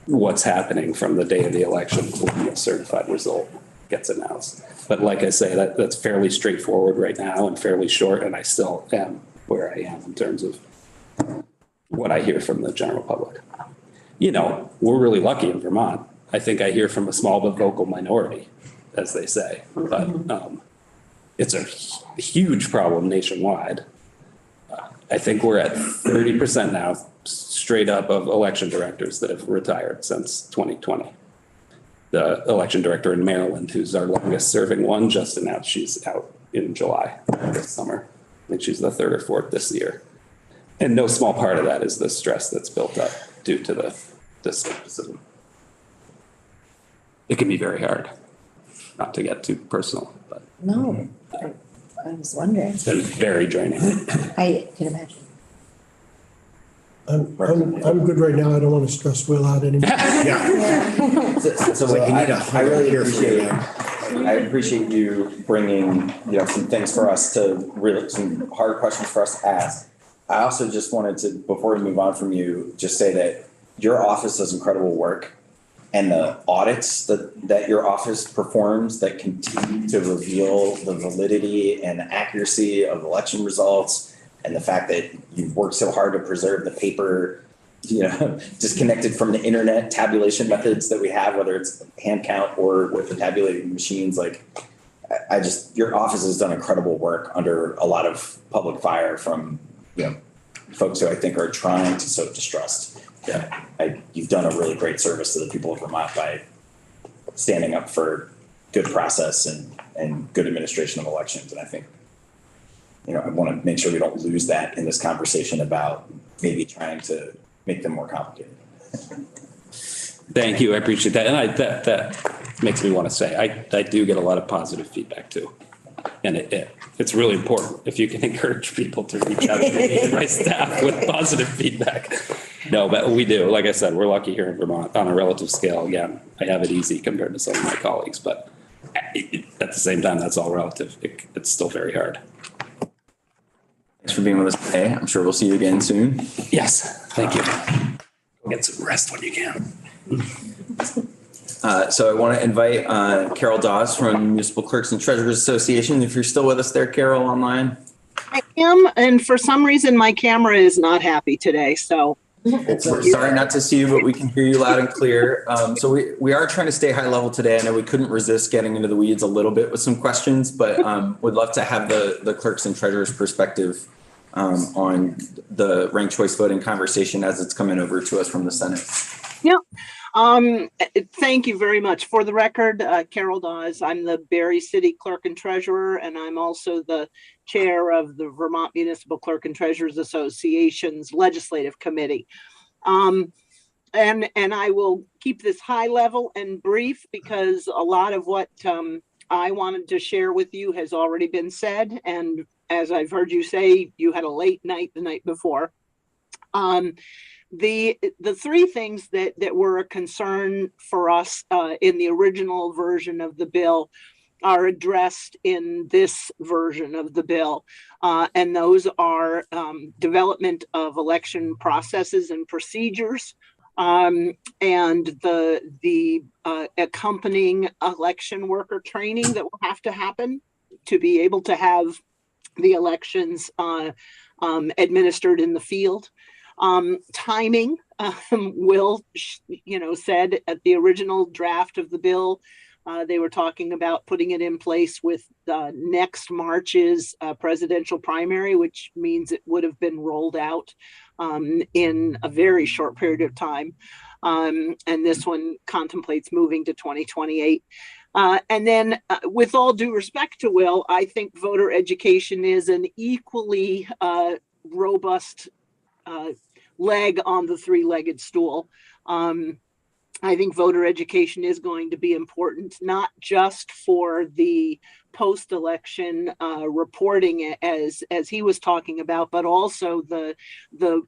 what's happening from the day of the election when the certified result gets announced. But like I say, that's fairly straightforward right now and fairly short, and I still am where I am in terms of what I hear from the general public. We're really lucky in Vermont. I think I hear from a small but vocal minority, as they say, but it's a huge problem nationwide. I think we're at 30% now, straight up, of election directors that have retired since 2020. The election director in Maryland, who's our longest serving one, just announced she's out in July this summer. I think she's the third or fourth this year. And no small part of that is the stress that's built up due to the skepticism. It can be very hard, not to get too personal, but no, I was wondering, it's been very draining. I can imagine. I'm good right now. I don't want to stress Will out anymore. So like you need a I really here for you. appreciate you bringing, some things for us to really, some hard questions for us to ask. I also just wanted to, before we move on from you, just say that your office does incredible work. And the audits that your office performs that continue to reveal the validity and accuracy of election results, and the fact that you've worked so hard to preserve the paper, disconnected from the internet tabulation methods that we have, whether it's hand count or with the tabulating machines. Like, your office has done incredible work under a lot of public fire from, folks who I think are trying to sow distrust. Yeah, you've done a really great service to the people of Vermont by standing up for good process and good administration of elections. And I think, I want to make sure we don't lose that in this conversation about maybe trying to make them more complicated. Thank you. I appreciate that. And that makes me want to say, I do get a lot of positive feedback too. And it's really important if you can encourage people to reach out to me and my staff with positive feedback. No, but we do. Like I said, we're lucky here in Vermont on a relative scale. Again, I have it easy compared to some of my colleagues, but at the same time, that's all relative. It's still very hard. Thanks for being with us today. I'm sure we'll see you again soon. Yes, thank you. Get some rest when you can. So I want to invite Carol Dawes from Municipal Clerks and Treasurers Association. If you're still with us there, Carol, online. I am, and for some reason, my camera is not happy today, so. We're sorry not to see you, but we can hear you loud and clear. So we are trying to stay high level today. I know we couldn't resist getting into the weeds a little bit with some questions, but would love to have the clerks and treasurers perspective on the ranked choice voting conversation as it's coming over to us from the Senate. Yep. Thank you very much. For the record, Carol Dawes, I'm the Barre City Clerk and Treasurer, and I'm also the chair of the Vermont Municipal Clerk and Treasurers Association's Legislative Committee. And I will keep this high level and brief because a lot of what I wanted to share with you has already been said. And as I've heard you say, you had a late night the night before. The three things that were a concern for us in the original version of the bill are addressed in this version of the bill. And those are development of election processes and procedures, and the accompanying election worker training that will have to happen to be able to have the elections administered in the field. Timing, Will, said at the original draft of the bill, they were talking about putting it in place with next March's presidential primary, which means it would have been rolled out in a very short period of time. And this one contemplates moving to 2028. And then with all due respect to Will, I think voter education is an equally robust leg on the three-legged stool. I think voter education is going to be important, not just for the post-election reporting as he was talking about, but also the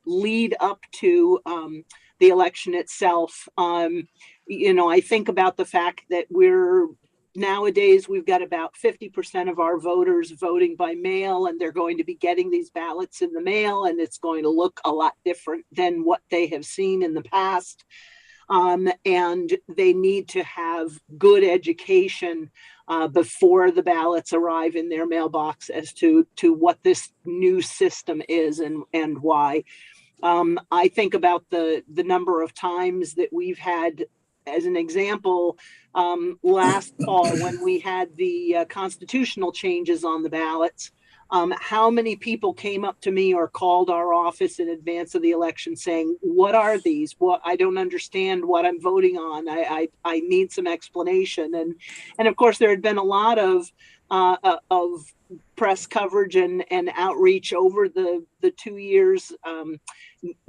lead up to the election itself. I think about the fact that nowadays, we've got about 50% of our voters voting by mail, and they're going to be getting these ballots in the mail, and it's going to look a lot different than what they have seen in the past. And they need to have good education before the ballots arrive in their mailbox as to what this new system is and why. I think about the number of times that we've had, as an example, last fall when we had the constitutional changes on the ballots, how many people came up to me or called our office in advance of the election saying, what are these? What, I don't understand what I'm voting on. I need some explanation. And of course, there had been a lot of press coverage and outreach over the 2 years,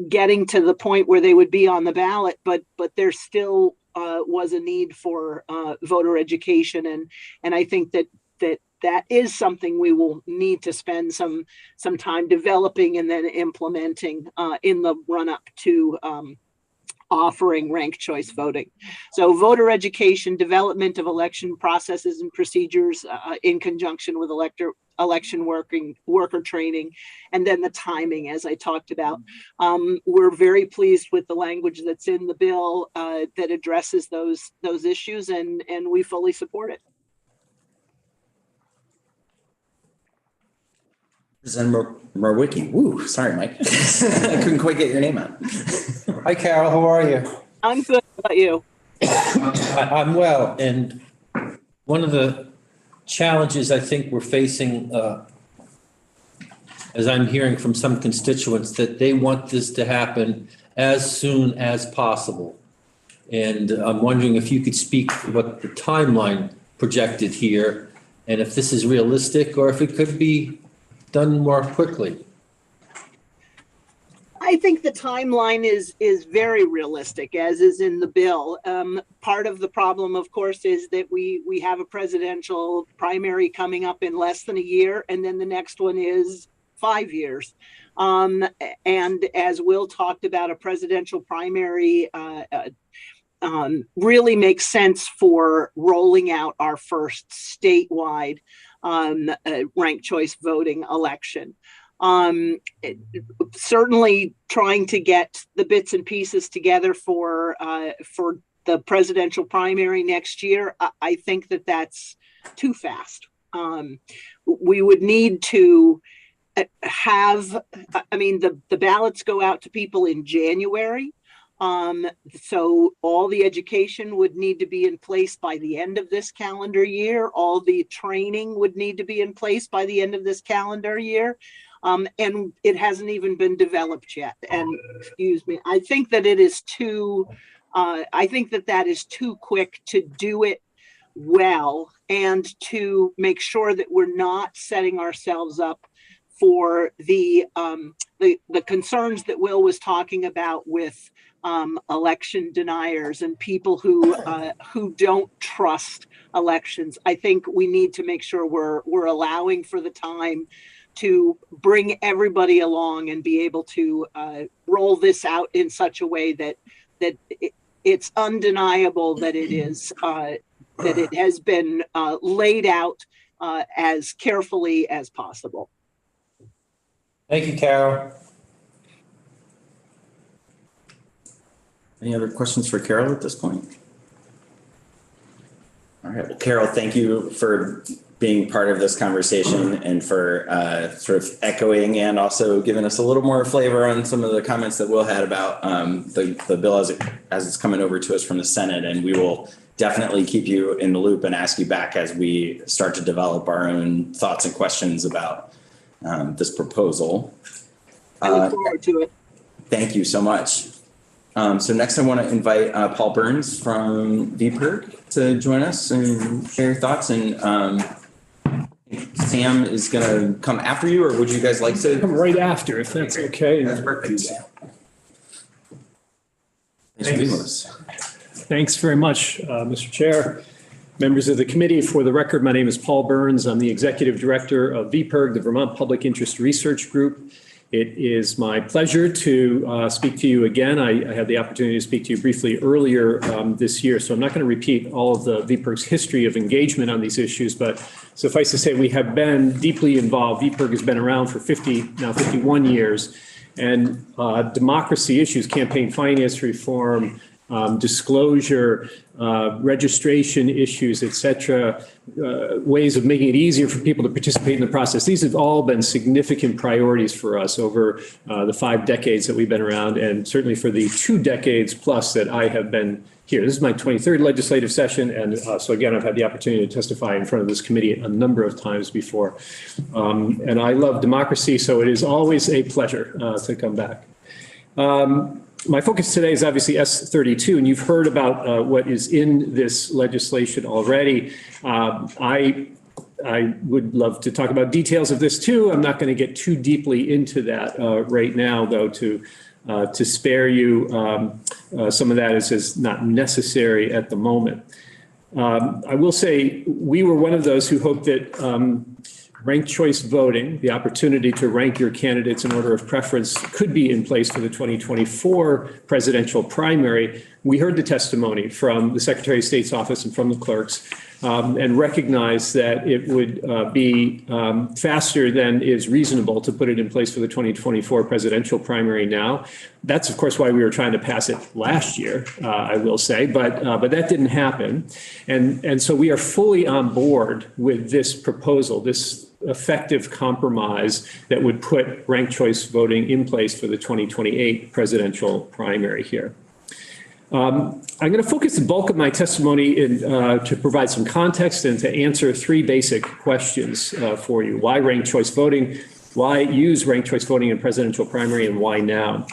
getting to the point where they would be on the ballot, but there still was a need for voter education. And I think that is something we will need to spend some time developing and then implementing in the run up to offering ranked choice voting. So voter education, development of election processes and procedures in conjunction with election worker training, and then the timing, as I talked about. We're very pleased with the language that's in the bill that addresses those issues, and we fully support it. Representative Marwicki. Woo, sorry, Mike. I couldn't quite get your name out. Hi, Carol. How are you? I'm good. How about you? I'm well. And one of the challenges I think we're facing, as I'm hearing from some constituents, that they want this to happen as soon as possible. And I'm wondering if you could speak to what the timeline projected here, and if this is realistic or if it could be done more quickly. I think the timeline is very realistic, as is in the bill. Part of the problem, of course, is that we have a presidential primary coming up in less than a year, and then the next one is 5 years. And as Will talked about, a presidential primary really makes sense for rolling out our first statewide ranked choice voting election. Certainly trying to get the bits and pieces together for the presidential primary next year, I think that that's too fast. We would need to have, I mean, the ballots go out to people in January. So all the education would need to be in place by the end of this calendar year. All the training would need to be in place by the end of this calendar year. And it hasn't even been developed yet. And excuse me, I think that it is too, I think that is too quick to do it well and to make sure that we're not setting ourselves up for the concerns that Will was talking about with election deniers and people who don't trust elections. I think we need to make sure we're allowing for the time to bring everybody along and be able to roll this out in such a way that it's undeniable that it is that it has been laid out as carefully as possible. Thank you, Carol. Any other questions for Carol at this point? All right, well, Carol, thank you for being part of this conversation and for sort of echoing and also giving us a little more flavor on some of the comments that Will had about the bill as it's coming over to us from the Senate. And we will definitely keep you in the loop and ask you back as we start to develop our own thoughts and questions about this proposal. I look forward to it. Thank you so much. So next I want to invite Paul Burns from VPIRG to join us and share your thoughts. And Sam is going to come after you, or would you guys like to? Come right after, if that's okay. That's perfect. Thanks for being with us. Thanks very much, Mr. Chair. Members of the committee, for the record, my name is Paul Burns. I'm the Executive Director of VPIRG, the Vermont Public Interest Research Group. It is my pleasure to speak to you again. I had the opportunity to speak to you briefly earlier this year, so I'm not going to repeat all of the VPIRG's history of engagement on these issues, but suffice to say we have been deeply involved. VPIRG has been around for 51 years, and democracy issues, campaign finance reform, disclosure, registration issues, et cetera, ways of making it easier for people to participate in the process. These have all been significant priorities for us over the 5 decades that we've been around, and certainly for the 2 decades plus that I have been here. This is my 23rd legislative session, and so again, I've had the opportunity to testify in front of this committee a number of times before. And I love democracy, so it is always a pleasure to come back. My focus today is obviously S32, and you've heard about what is in this legislation already. I would love to talk about details of this too. I'm not going to get too deeply into that right now, though, to spare you some of that is not necessary at the moment. I will say we were one of those who hoped that ranked choice voting, the opportunity to rank your candidates in order of preference, could be in place for the 2024 presidential primary. We heard the testimony from the Secretary of State's office and from the clerks and recognized that it would be faster than is reasonable to put it in place for the 2024 presidential primary now. That's, of course, why we were trying to pass it last year, I will say, but that didn't happen. And so we are fully on board with this proposal, this effective compromise that would put ranked choice voting in place for the 2028 presidential primary here. I'm going to focus the bulk of my testimony to provide some context and to answer 3 basic questions for you. Why ranked choice voting? Why use ranked choice voting in presidential primary, and why now?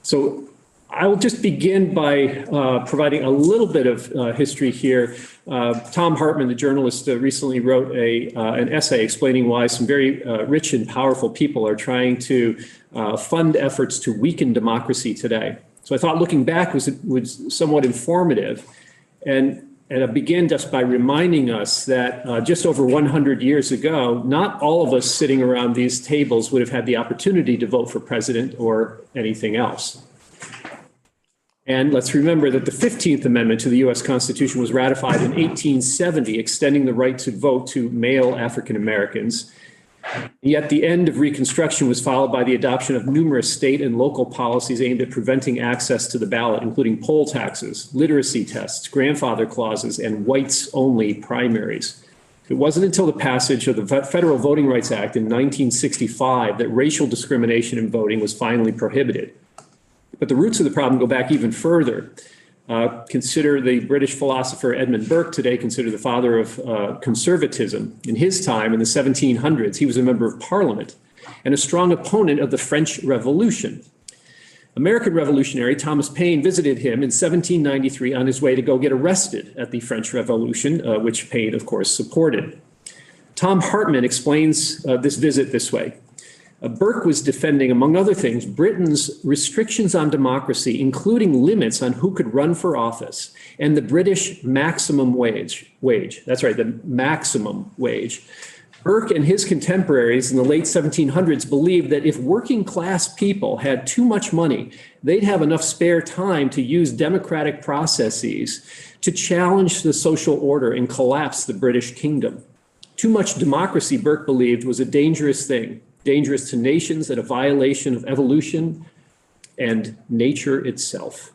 So I will just begin by providing a little bit of history here. Tom Hartman, the journalist, recently wrote an essay explaining why some very rich and powerful people are trying to fund efforts to weaken democracy today. So I thought looking back was somewhat informative. And I begin just by reminding us that just over 100 years ago, not all of us sitting around these tables would have had the opportunity to vote for president or anything else. And let's remember that the 15th Amendment to the U.S. Constitution was ratified in 1870, extending the right to vote to male African Americans. Yet the end of Reconstruction was followed by the adoption of numerous state and local policies aimed at preventing access to the ballot, including poll taxes, literacy tests, grandfather clauses, and whites-only primaries. It wasn't until the passage of the Federal Voting Rights Act in 1965 that racial discrimination in voting was finally prohibited. But the roots of the problem go back even further. Consider the British philosopher Edmund Burke, today considered the father of conservatism. In his time, in the 1700s, he was a member of Parliament and a strong opponent of the French Revolution. American revolutionary Thomas Paine visited him in 1793 on his way to go get arrested at the French Revolution, which Paine, of course, supported. Tom Hartman explains this visit this way. Burke was defending, among other things, Britain's restrictions on democracy, including limits on who could run for office, and the British maximum wage. That's right, the maximum wage. Burke and his contemporaries in the late 1700s believed that if working class people had too much money, they'd have enough spare time to use democratic processes to challenge the social order and collapse the British kingdom. Too much democracy, Burke believed, was a dangerous thing. Dangerous to nations and a violation of evolution and nature itself.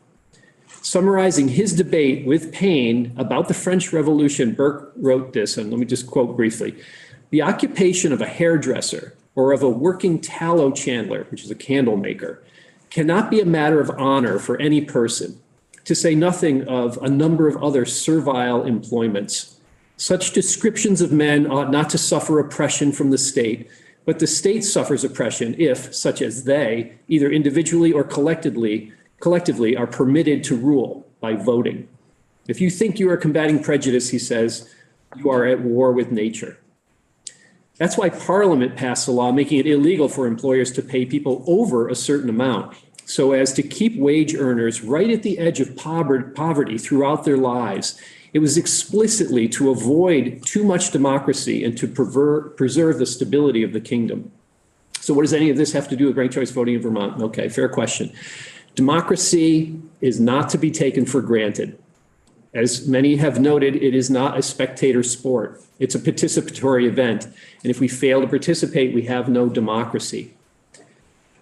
Summarizing his debate with Paine about the French Revolution, Burke wrote this, and let me just quote briefly. The occupation of a hairdresser or of a working tallow chandler, which is a candle maker, cannot be a matter of honor for any person, to say nothing of a number of other servile employments. Such descriptions of men ought not to suffer oppression from the state, but the state suffers oppression if, such as they, either individually or collectively are permitted to rule by voting. If you think you are combating prejudice, he says, you are at war with nature. That's why Parliament passed a law making it illegal for employers to pay people over a certain amount, so as to keep wage earners right at the edge of poverty throughout their lives. It was explicitly to avoid too much democracy and to preserve the stability of the kingdom. So what does any of this have to do with ranked choice voting in Vermont? Okay, fair question. Democracy is not to be taken for granted. As many have noted, it is not a spectator sport. It's a participatory event. And if we fail to participate, we have no democracy.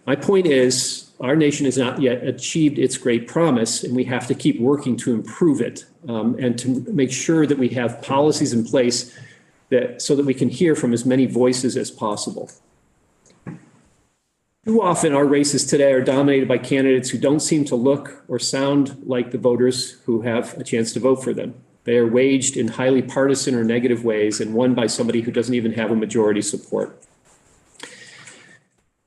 My point is, our nation has not yet achieved its great promise, and we have to keep working to improve it and to make sure that we have policies in place so that we can hear from as many voices as possible. Too often, our races today are dominated by candidates who don't seem to look or sound like the voters who have a chance to vote for them. They are waged in highly partisan or negative ways and won by somebody who doesn't even have a majority support.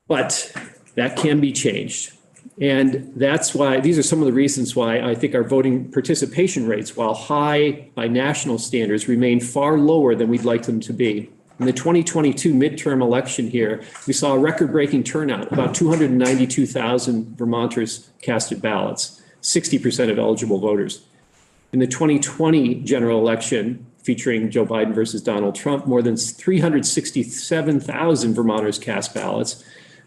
But that can be changed. And that's why, these are some of the reasons why I think our voting participation rates, while high by national standards, remain far lower than we'd like them to be. In the 2022 midterm election here, we saw a record-breaking turnout. About 292,000 Vermonters casted ballots, 60% of eligible voters. In the 2020 general election, featuring Joe Biden versus Donald Trump, more than 367,000 Vermonters cast ballots.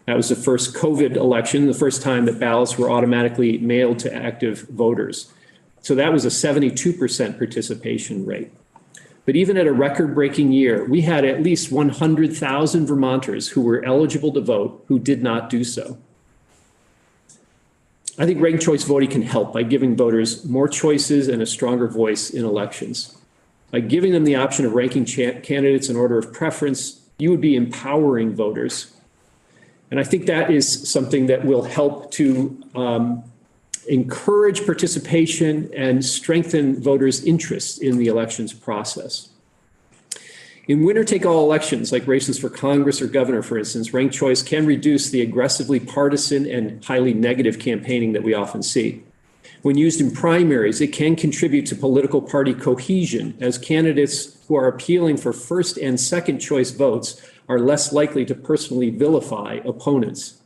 That was the first COVID election, the first time that ballots were automatically mailed to active voters. So that was a 72% participation rate. But even at a record-breaking year, we had at least 100,000 Vermonters who were eligible to vote who did not do so. I think ranked choice voting can help by giving voters more choices and a stronger voice in elections. By giving them the option of ranking candidates in order of preference, you would be empowering voters. And I think that is something that will help to encourage participation and strengthen voters' interest in the elections process. In winner-take-all elections, like races for Congress or governor, for instance, ranked choice can reduce the aggressively partisan and highly negative campaigning that we often see. When used in primaries, it can contribute to political party cohesion, as candidates who are appealing for first and second choice votes are less likely to personally vilify opponents.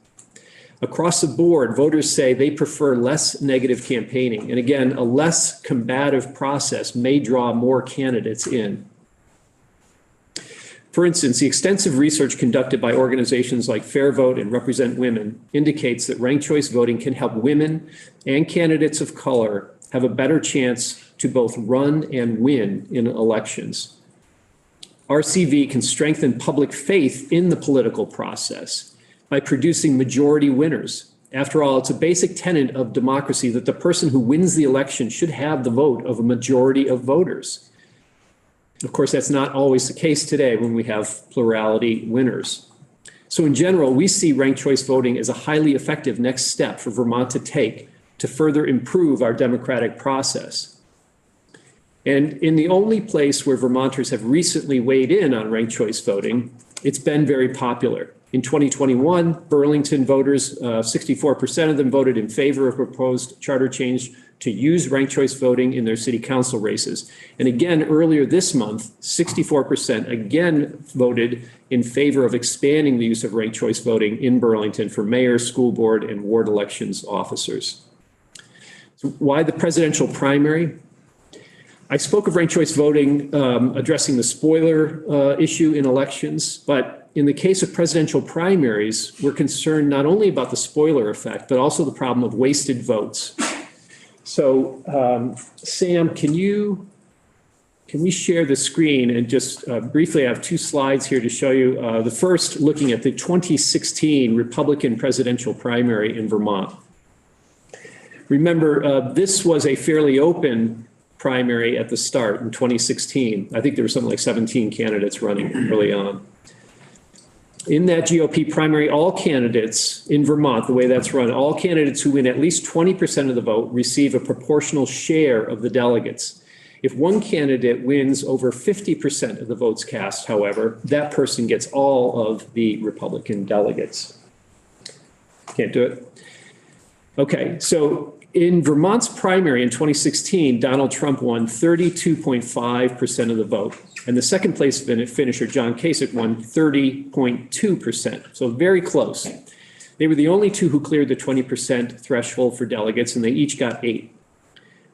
Across the board, voters say they prefer less negative campaigning. And again, a less combative process may draw more candidates in. For instance, the extensive research conducted by organizations like Fair Vote and Represent Women indicates that ranked choice voting can help women and candidates of color have a better chance to both run and win in elections. RCV can strengthen public faith in the political process by producing majority winners. After all, it's a basic tenet of democracy that the person who wins the election should have the vote of a majority of voters. Of course, that's not always the case today when we have plurality winners. So in general, we see ranked choice voting as a highly effective next step for Vermont to take to further improve our democratic process. And in the only place where Vermonters have recently weighed in on ranked choice voting, it's been very popular. In 2021, Burlington voters, 64% of them voted in favor of proposed charter change to use ranked choice voting in their city council races. And again, earlier this month, 64% again voted in favor of expanding the use of ranked choice voting in Burlington for mayor, school board, and ward elections officers. So why the presidential primary? I spoke of ranked choice voting addressing the spoiler issue in elections, but in the case of presidential primaries, we're concerned not only about the spoiler effect, but also the problem of wasted votes. So Sam, can we share the screen and just briefly, I have two slides here to show you. The first looking at the 2016 Republican presidential primary in Vermont. Remember, this was a fairly open primary at the start in 2016. I think there were something like 17 candidates running early on. In that GOP primary, all candidates in Vermont, the way that's run, all candidates who win at least 20% of the vote receive a proportional share of the delegates. If one candidate wins over 50% of the votes cast, however, that person gets all of the Republican delegates. Can't do it? Okay, so in Vermont's primary in 2016, Donald Trump won 32.5% of the vote. And the second place finisher, John Kasich, won 30.2%. So very close. They were the only two who cleared the 20% threshold for delegates, and they each got 8.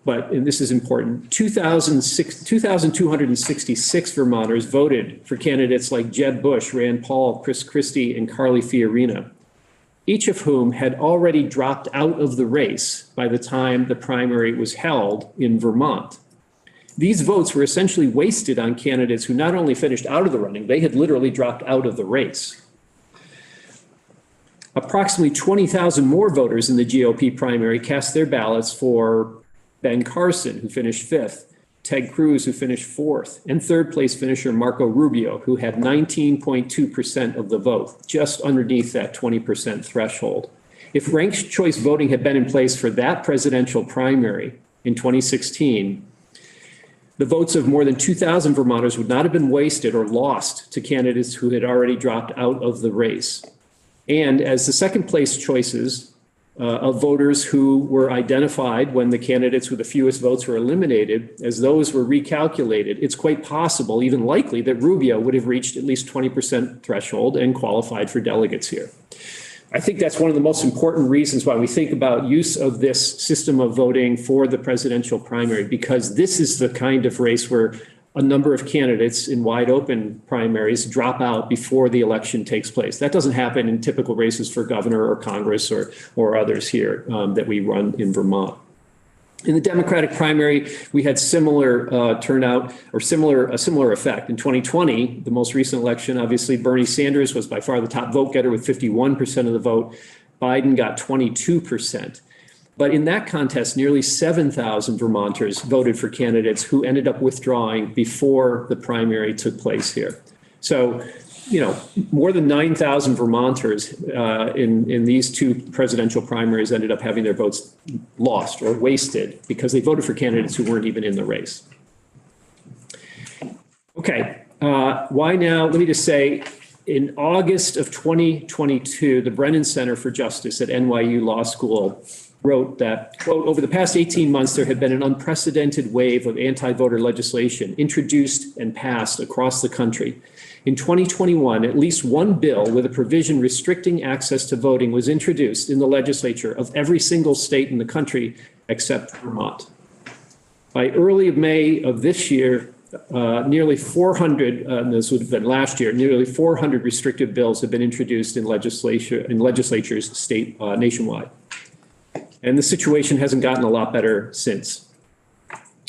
But, and this is important, 2,266 Vermonters voted for candidates like Jeb Bush, Rand Paul, Chris Christie, and Carly Fiorina, each of whom had already dropped out of the race by the time the primary was held in Vermont. These votes were essentially wasted on candidates who not only finished out of the running, they had literally dropped out of the race. Approximately 20,000 more voters in the GOP primary cast their ballots for Ben Carson, who finished 5th, Ted Cruz, who finished 4th, and third place finisher Marco Rubio, who had 19.2% of the vote, just underneath that 20% threshold. If ranked choice voting had been in place for that presidential primary in 2016, the votes of more than 2,000 Vermonters would not have been wasted or lost to candidates who had already dropped out of the race. And as the second place choices of voters who were identified when the candidates with the fewest votes were eliminated, as those were recalculated, it's quite possible, even likely, that Rubio would have reached at least 20% threshold and qualified for delegates here. I think that's one of the most important reasons why we think about use of this system of voting for the presidential primary, because this is the kind of race where a number of candidates in wide open primaries drop out before the election takes place. That doesn't happen in typical races for governor or Congress or others here that we run in Vermont. In the Democratic primary, we had similar turnout or a similar effect. In 2020, the most recent election, obviously Bernie Sanders was by far the top vote getter with 51% of the vote. Biden got 22%. But in that contest, nearly 7,000 Vermonters voted for candidates who ended up withdrawing before the primary took place here. So, you know, more than 9,000 Vermonters in these two presidential primaries ended up having their votes lost or wasted because they voted for candidates who weren't even in the race. Okay, why now? Let me just say, in August of 2022, the Brennan Center for Justice at NYU Law School wrote that, quote, over the past 18 months, there had been an unprecedented wave of anti-voter legislation introduced and passed across the country. In 2021, at least one bill with a provision restricting access to voting was introduced in the legislature of every single state in the country except Vermont. By early May of this year, nearly 400, this would have been last year, nearly 400 restrictive bills have been introduced in legislatures nationwide. And the situation hasn't gotten a lot better since.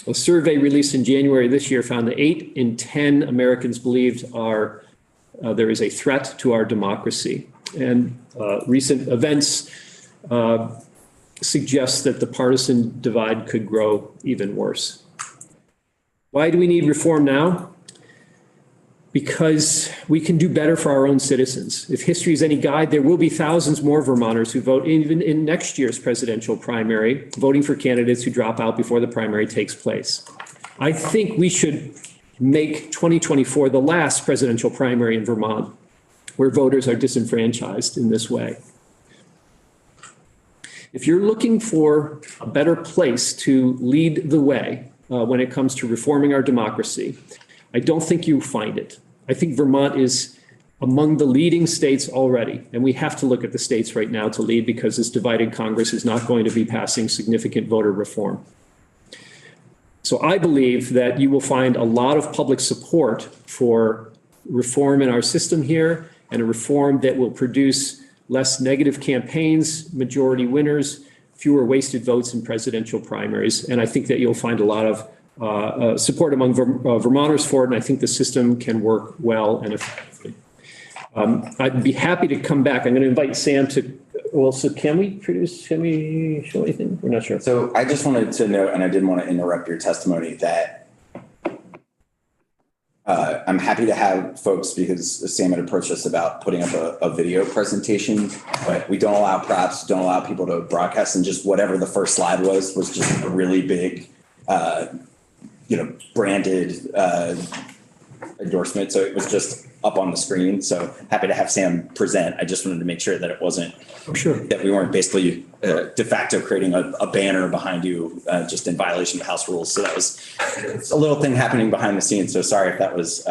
A survey released in January this year found that 8 in 10 Americans believed there is a threat to our democracy. And recent events suggest that the partisan divide could grow even worse. Why do we need reform now? Because we can do better for our own citizens. If history is any guide, there will be thousands more Vermonters who vote even in next year's presidential primary, voting for candidates who drop out before the primary takes place. I think we should make 2024 the last presidential primary in Vermont where voters are disenfranchised in this way. If you're looking for a better place to lead the way when it comes to reforming our democracy, I don't think you find it. I think Vermont is among the leading states already, and we have to look at the states right now to lead because this divided Congress is not going to be passing significant voter reform. So I believe that you will find a lot of public support for reform in our system here and a reform that will produce less negative campaigns, majority winners, fewer wasted votes in presidential primaries. And I think that you'll find a lot of support among Vermonters for it, and I think the system can work well and effectively. I'd be happy to come back. I'm going to invite Sam to, well, so can we show anything? We're not sure. So I just wanted to note, and I didn't want to interrupt your testimony, that I'm happy to have folks, because Sam had approached us about putting up a video presentation, but we don't allow props, don't allow people to broadcast, and just whatever the first slide was just a really big branded endorsement. So it was just up on the screen. So happy to have Sam present. I just wanted to make sure that it wasn't, that we weren't basically de facto creating a banner behind you just in violation of House rules. So that was a little thing happening behind the scenes. So sorry if that was.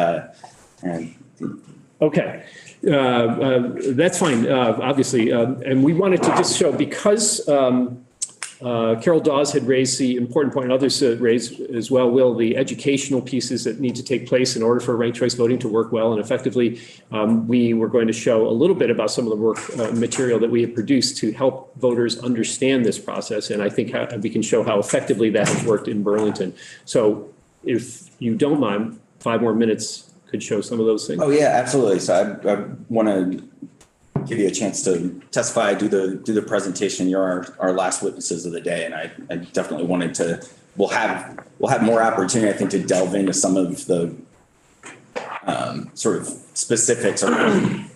Okay. That's fine, obviously. And we wanted to just show, because Carol Dawes had raised the important point, and others raised as well, Will, the educational pieces that need to take place in order for ranked choice voting to work well and effectively. We were going to show a little bit about some of the work material that we have produced to help voters understand this process. And I think we can show how effectively that has worked in Burlington. So if you don't mind, 5 more minutes could show some of those things. Oh yeah, absolutely. So I want to give you a chance to testify, do the presentation. You're our last witnesses of the day, and I definitely wanted to. We'll have more opportunity, I think, to delve into some of the sort of specifics around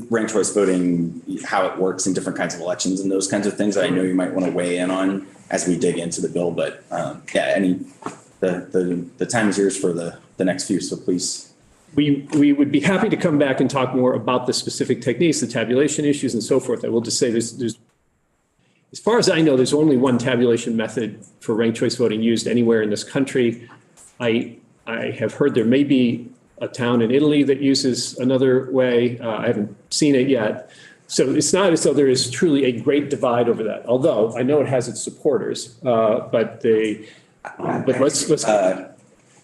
ranked choice voting, how it works in different kinds of elections, and those kinds of things that I know you might want to weigh in on as we dig into the bill. But the time is yours for the next few. So please. We would be happy to come back and talk more about the specific techniques, the tabulation issues and so forth. I will just say there's as far as I know, there's only one tabulation method for ranked choice voting used anywhere in this country. I have heard there may be a town in Italy that uses another way. I haven't seen it yet. So it's not as though there is truly a great divide over that, although I know it has its supporters, but let's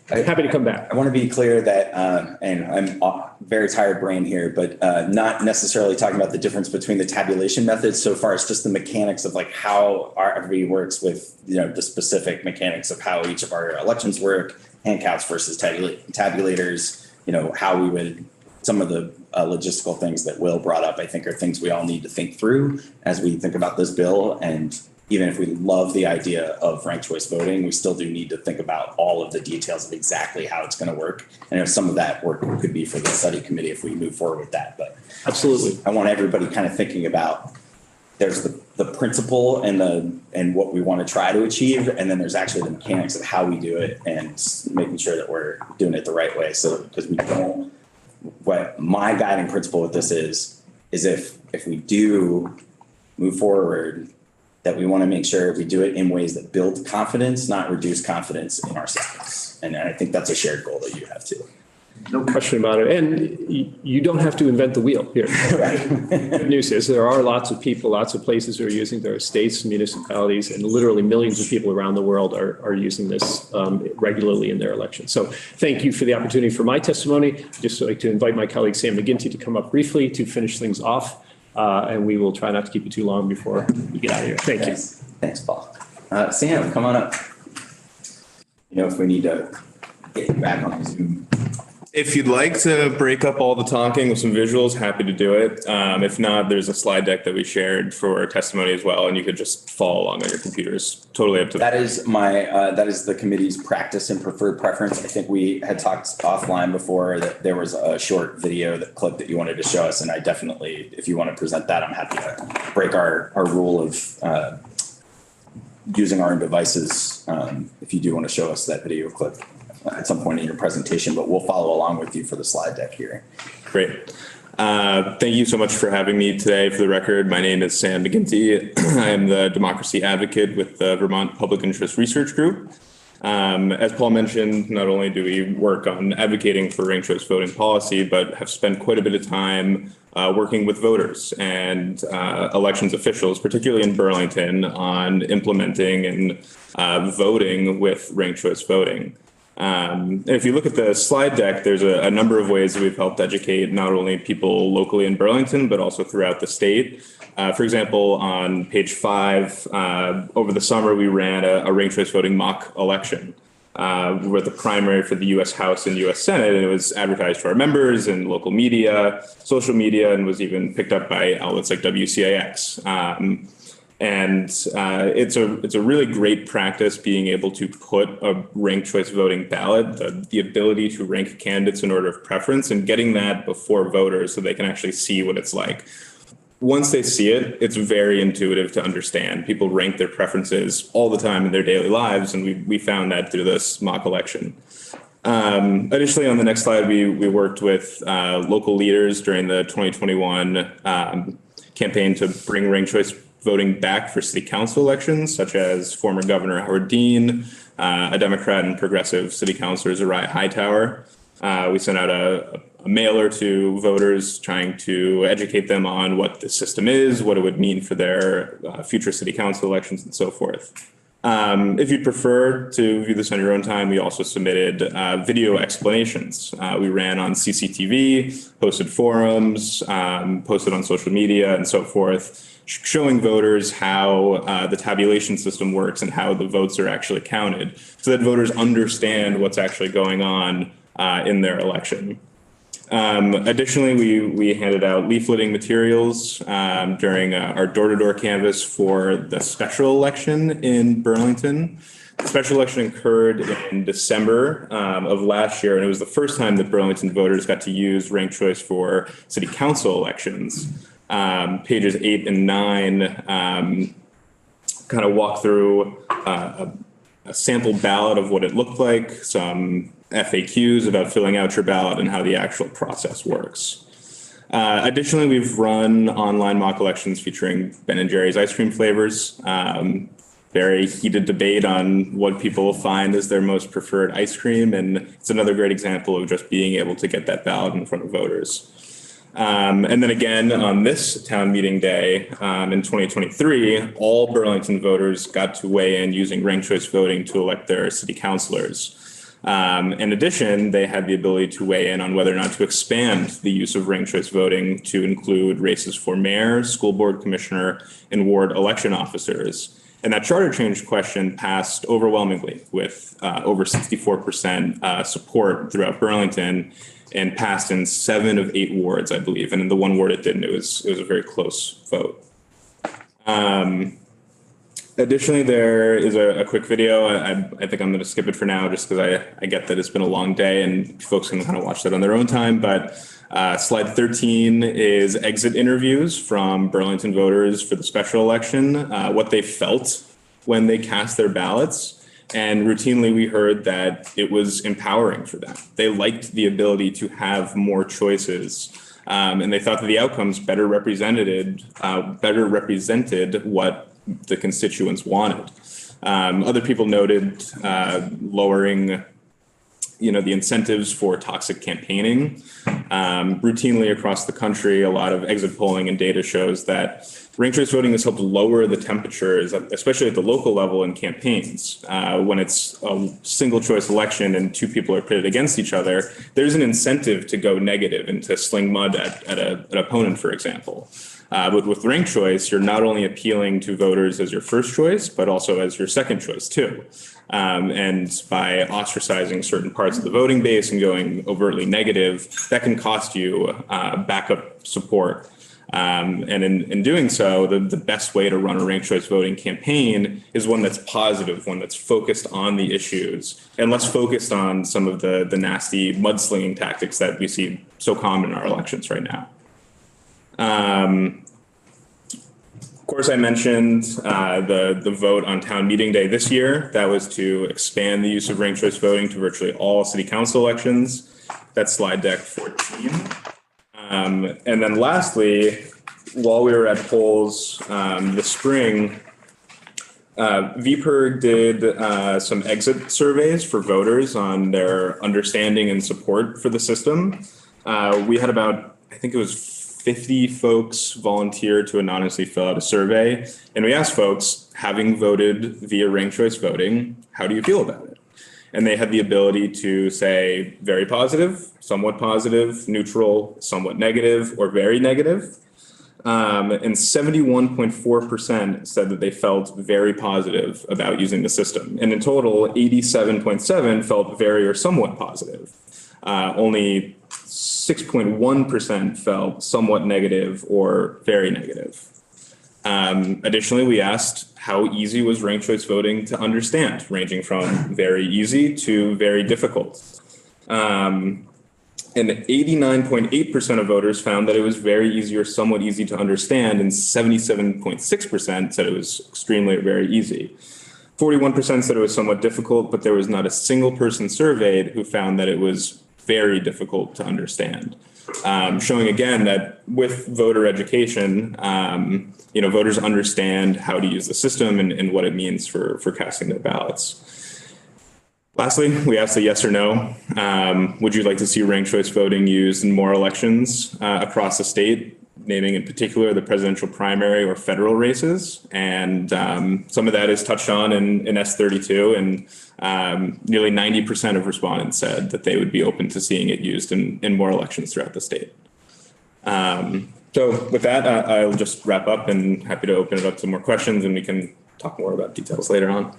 I'm happy to come back. I want to be clear that, and I'm very tired brain here, but not necessarily talking about the difference between the tabulation methods so far as just the mechanics of like how RV works with, the specific mechanics of how each of our elections work, hand counts versus tabulators, how we would, some of the logistical things that Will brought up, I think are things we all need to think through as we think about this bill. And even if we love the idea of ranked choice voting, we still do need to think about all of the details of exactly how it's going to work. And some of that work could be for the study committee if we move forward with that. But absolutely, I want everybody kind of thinking about there's the principle and what we want to try to achieve, and then there's actually the mechanics of how we do it and making sure that we're doing it the right way. So because we don't, what my guiding principle with this is if we do move forward, that we want to make sure we do it in ways that build confidence, not reduce confidence in ourselves. And I think that's a shared goal that you have too. No question about it. And you don't have to invent the wheel here. Good news is there are lots of people, lots of places who are using. There are states, municipalities, and literally millions of people around the world are using this regularly in their elections. So thank you for the opportunity for my testimony. Just like to invite my colleague Sam McGinty to come up briefly to finish things off. And we will try not to keep you too long before we get out of here. Thank you. Thanks, Paul. Sam, come on up. If we need to get you back on Zoom. If you'd like to break up all the talking with some visuals, happy to do it. If not, there's a slide deck that we shared for testimony as well, and you could just follow along on your computers. Totally up to that. That is the committee's practice and preferred preference. I think we had talked offline before that there was a short video clip that you wanted to show us, and I definitely, if you want to present that, I'm happy to break our rule of using our own devices. If you do want to show us that video clip at some point in your presentation, but we'll follow along with you for the slide deck here. Great. Thank you so much for having me today. For the record, my name is Sam McGinty. I am the democracy advocate with the Vermont Public Interest Research Group. As Paul mentioned, not only do we work on advocating for ranked choice voting policy, but have spent quite a bit of time working with voters and elections officials, particularly in Burlington, on implementing and voting with ranked choice voting. If you look at the slide deck, there's a number of ways that we've helped educate not only people locally in Burlington, but also throughout the state. For example, on page 5, over the summer, we ran a ranked choice voting mock election with the primary for the U.S. House and U.S. Senate. And it was advertised to our members and local media, social media, and was even picked up by outlets like WCIX. It's a really great practice being able to put a ranked choice voting ballot, the ability to rank candidates in order of preference, and getting that before voters so they can actually see what it's like. Once they see it, it's very intuitive to understand. People rank their preferences all the time in their daily lives, and we found that through this mock election. Additionally, on the next slide, we worked with local leaders during the 2021 campaign to bring ranked choice voting back for city council elections, such as former Governor Howard Dean, a Democrat and progressive city councilor Zariah Hightower. We sent out a mailer to voters trying to educate them on what the system is, what it would mean for their future city council elections, and so forth. If you'd prefer to view this on your own time, we also submitted video explanations. We ran on CCTV, posted forums, posted on social media, and so forth, showing voters how the tabulation system works and how the votes are actually counted, so that voters understand what's actually going on in their election. Additionally, we handed out leafleting materials during our door-to-door canvass for the special election in Burlington. The special election occurred in December of last year, and it was the first time that Burlington voters got to use ranked choice for city council elections. Pages 8 and 9 kind of walk through a sample ballot of what it looked like, some FAQs about filling out your ballot and how the actual process works. Additionally, we've run online mock elections featuring Ben & Jerry's ice cream flavors. Very heated debate on what people find as their most preferred ice cream. And it's another great example of just being able to get that ballot in front of voters. And then again, on this town meeting day in 2023, all Burlington voters got to weigh in using ranked choice voting to elect their city councilors. In addition, they had the ability to weigh in on whether or not to expand the use of ranked choice voting to include races for mayor, school board commissioner, and ward election officers. And that charter change question passed overwhelmingly with over 64% support throughout Burlington, and passed in 7 of 8 wards, I believe. And in the one ward it didn't, it was a very close vote. Additionally, there is a quick video. I think I'm going to skip it for now just because I get that it's been a long day and folks can kind of watch that on their own time. But slide 13 is exit interviews from Burlington voters for the special election, what they felt when they cast their ballots. And routinely, we heard that it was empowering for them. They liked the ability to have more choices, and they thought that the outcomes better represented what the constituents wanted. Other people noted lowering the incentives for toxic campaigning. Routinely across the country, a lot of exit polling and data shows that ranked choice voting has helped lower the temperatures, especially at the local level in campaigns. When it's a single choice election and two people are pitted against each other, there's an incentive to go negative and to sling mud at an opponent, for example. But with ranked choice, you're not only appealing to voters as your first choice, but also as your second choice too. And by ostracizing certain parts of the voting base and going overtly negative, that can cost you backup support. And in doing so, the best way to run a ranked choice voting campaign is one that's positive, one that's focused on the issues and less focused on some of the nasty mudslinging tactics that we see so common in our elections right now. Of course, I mentioned the vote on town meeting day this year. That was to expand the use of ranked choice voting to virtually all city council elections. That's slide deck 14. And then lastly, while we were at polls this spring, VPIRG did some exit surveys for voters on their understanding and support for the system. We had about, I think it was 50 folks volunteer to anonymously fill out a survey. And we asked folks, having voted via ranked choice voting, how do you feel about it? And they had the ability to say very positive, somewhat positive, neutral, somewhat negative, or very negative. And 71.4% said that they felt very positive about using the system. And in total, 87.7% felt very or somewhat positive. Only 6.1% felt somewhat negative or very negative. Additionally, we asked how easy was ranked choice voting to understand, ranging from very easy to very difficult. And 89.8% of voters found that it was very easy or somewhat easy to understand, and 77.6% said it was extremely or very easy. 41% said it was somewhat difficult, but there was not a single person surveyed who found that it was very difficult to understand. Showing again that with voter education, voters understand how to use the system and what it means for casting their ballots. Lastly, we asked a yes or no. Would you like to see ranked choice voting used in more elections across the state, naming in particular the presidential primary or federal races? And some of that is touched on in S32, and nearly 90% of respondents said that they would be open to seeing it used in more elections throughout the state. So with that, I'll just wrap up and happy to open it up to more questions, and we can talk more about details later on.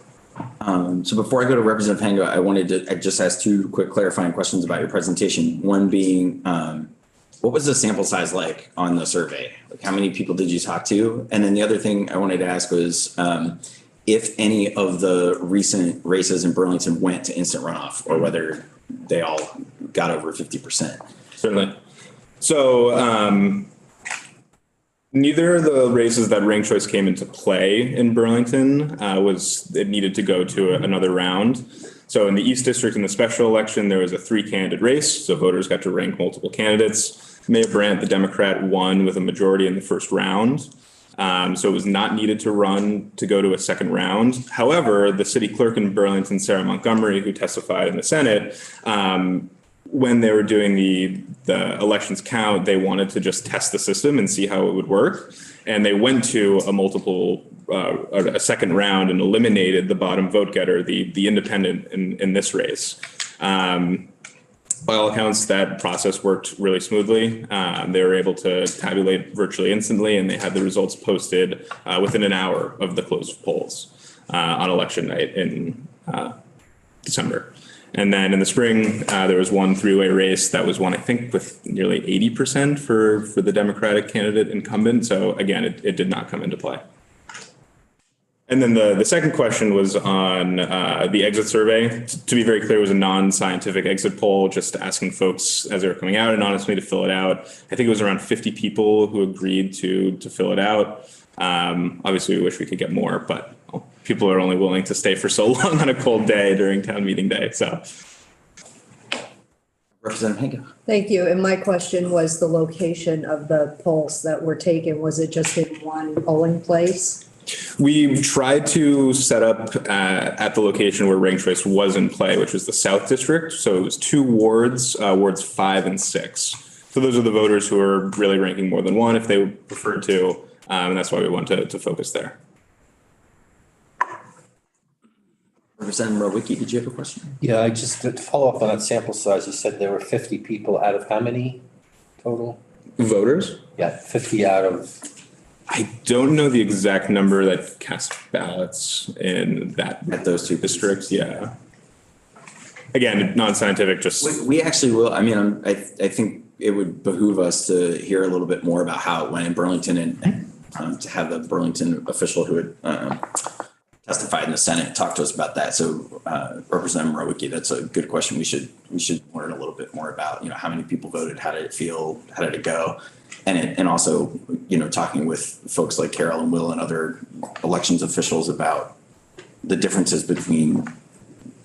So before I go to Representative Hango, I just ask two quick clarifying questions about your presentation. One being, what was the sample size like on the survey? Like, how many people did you talk to? And then the other thing I wanted to ask was if any of the recent races in Burlington went to instant runoff, or whether they all got over 50%. Certainly. So neither of the races that ranked choice came into play in Burlington it needed to go to another round. So in the East District in the special election, there was a 3-candidate race. So voters got to rank multiple candidates. Mayor Brandt, the Democrat, won with a majority in the first round. So it was not needed to run to go to a second round. However, the city clerk in Burlington, Sarah Montgomery, who testified in the Senate, when they were doing the elections count, they wanted to just test the system and see how it would work. And they went to a second round and eliminated the bottom vote getter, the independent in this race. By all accounts, that process worked really smoothly. They were able to tabulate virtually instantly, and they had the results posted within an hour of the close of polls on election night in December. And then in the spring, there was one 3-way race that was won, I think, with nearly 80% for the Democratic candidate incumbent. So again, it did not come into play. And then the second question was on the exit survey. To be very clear, it was a non-scientific exit poll, just asking folks as they were coming out anonymously to fill it out. I think it was around 50 people who agreed to fill it out. Obviously, we wish we could get more, but people are only willing to stay for so long on a cold day during town meeting day. So, Representative Hango. Thank you. And my question was the location of the polls that were taken. Was it just in one polling place? We tried to set up at the location where ranked choice was in play, which was the South District. So it was 2 wards, wards 5 and 6. So those are the voters who are really ranking more than one if they prefer to. And that's why we want to focus there. Representative Rowicki, did you have a question? Yeah, just to follow up on that sample size, you said there were 50 people out of how many total? Voters? Yeah, 50 out of. I don't know the exact number that cast ballots in At those 2 districts. Yeah. Again, non-scientific, just. We actually will. I mean, I think it would behoove us to hear a little bit more about how it went in Burlington and to have the Burlington official who had testified in the Senate talk to us about that. So Representative Rowicki, that's a good question. We should learn a little bit more about, how many people voted, how did it feel, how did it go? And also, talking with folks like Carol and Will and other elections officials about the differences between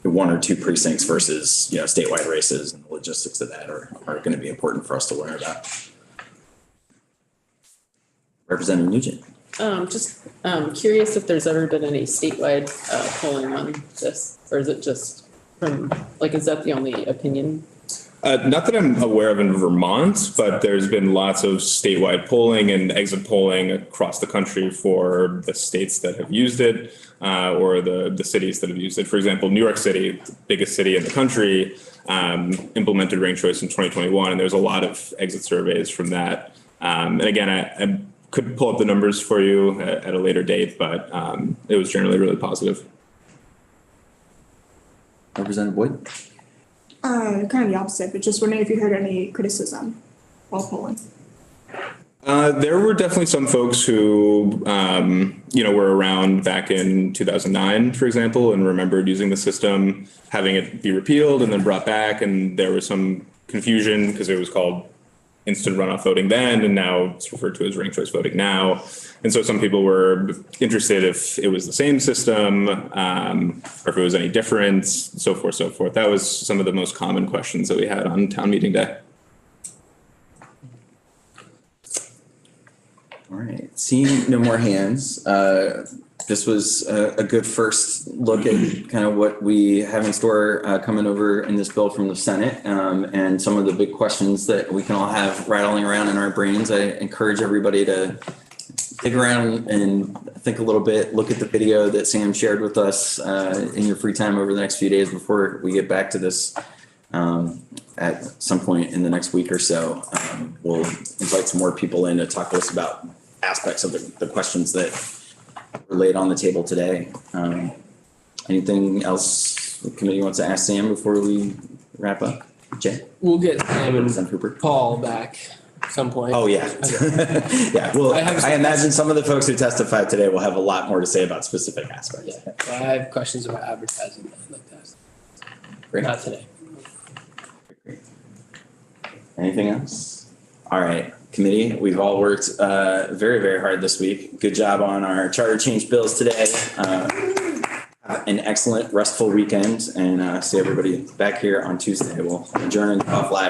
1 or 2 precincts versus, statewide races, and the logistics of that are going to be important for us to learn about. Representative Nugent. Just curious if there's ever been any statewide polling on this, or is it just from, is that the only opinion? Not that I'm aware of in Vermont, but there's been lots of statewide polling and exit polling across the country for the states that have used it or the cities that have used it. For example, New York City, the biggest city in the country, implemented ranked choice in 2021, and there's a lot of exit surveys from that. And again, I could pull up the numbers for you at a later date, but it was generally really positive. Representative Boyd? Kind of the opposite, but just wondering if you heard any criticism while polling. There were definitely some folks who, were around back in 2009, for example, and remembered using the system, having it be repealed and then brought back. And there was some confusion because it was called instant runoff voting then, and now it's referred to as ranked choice voting now. And so some people were interested if it was the same system, or if it was any different, so forth, so forth. That was some of the most common questions that we had on town meeting day. All right, seeing no more hands, this was a good first look at kind of what we have in store coming over in this bill from the Senate, and some of the big questions that we can all have rattling around in our brains. I encourage everybody to dig around and think a little bit, look at the video that Sam shared with us in your free time over the next few days before we get back to this at some point in the next week or so. We'll invite some more people in to talk to us about aspects of the questions that were laid on the table today. Anything else the committee wants to ask Sam before we wrap up? Jay? We'll get Sam and Hooper. Paul back at some point. Oh, yeah. Yeah, well, I imagine some of the folks who testified today will have a lot more to say about specific aspects. Yeah, I have questions about advertising and like that. Great. Not today. Great. Anything else? All right, committee, we've all worked very, very hard this week. Good job on our charter change bills today. An excellent restful weekend, and see everybody back here on Tuesday. We'll adjourn and off live.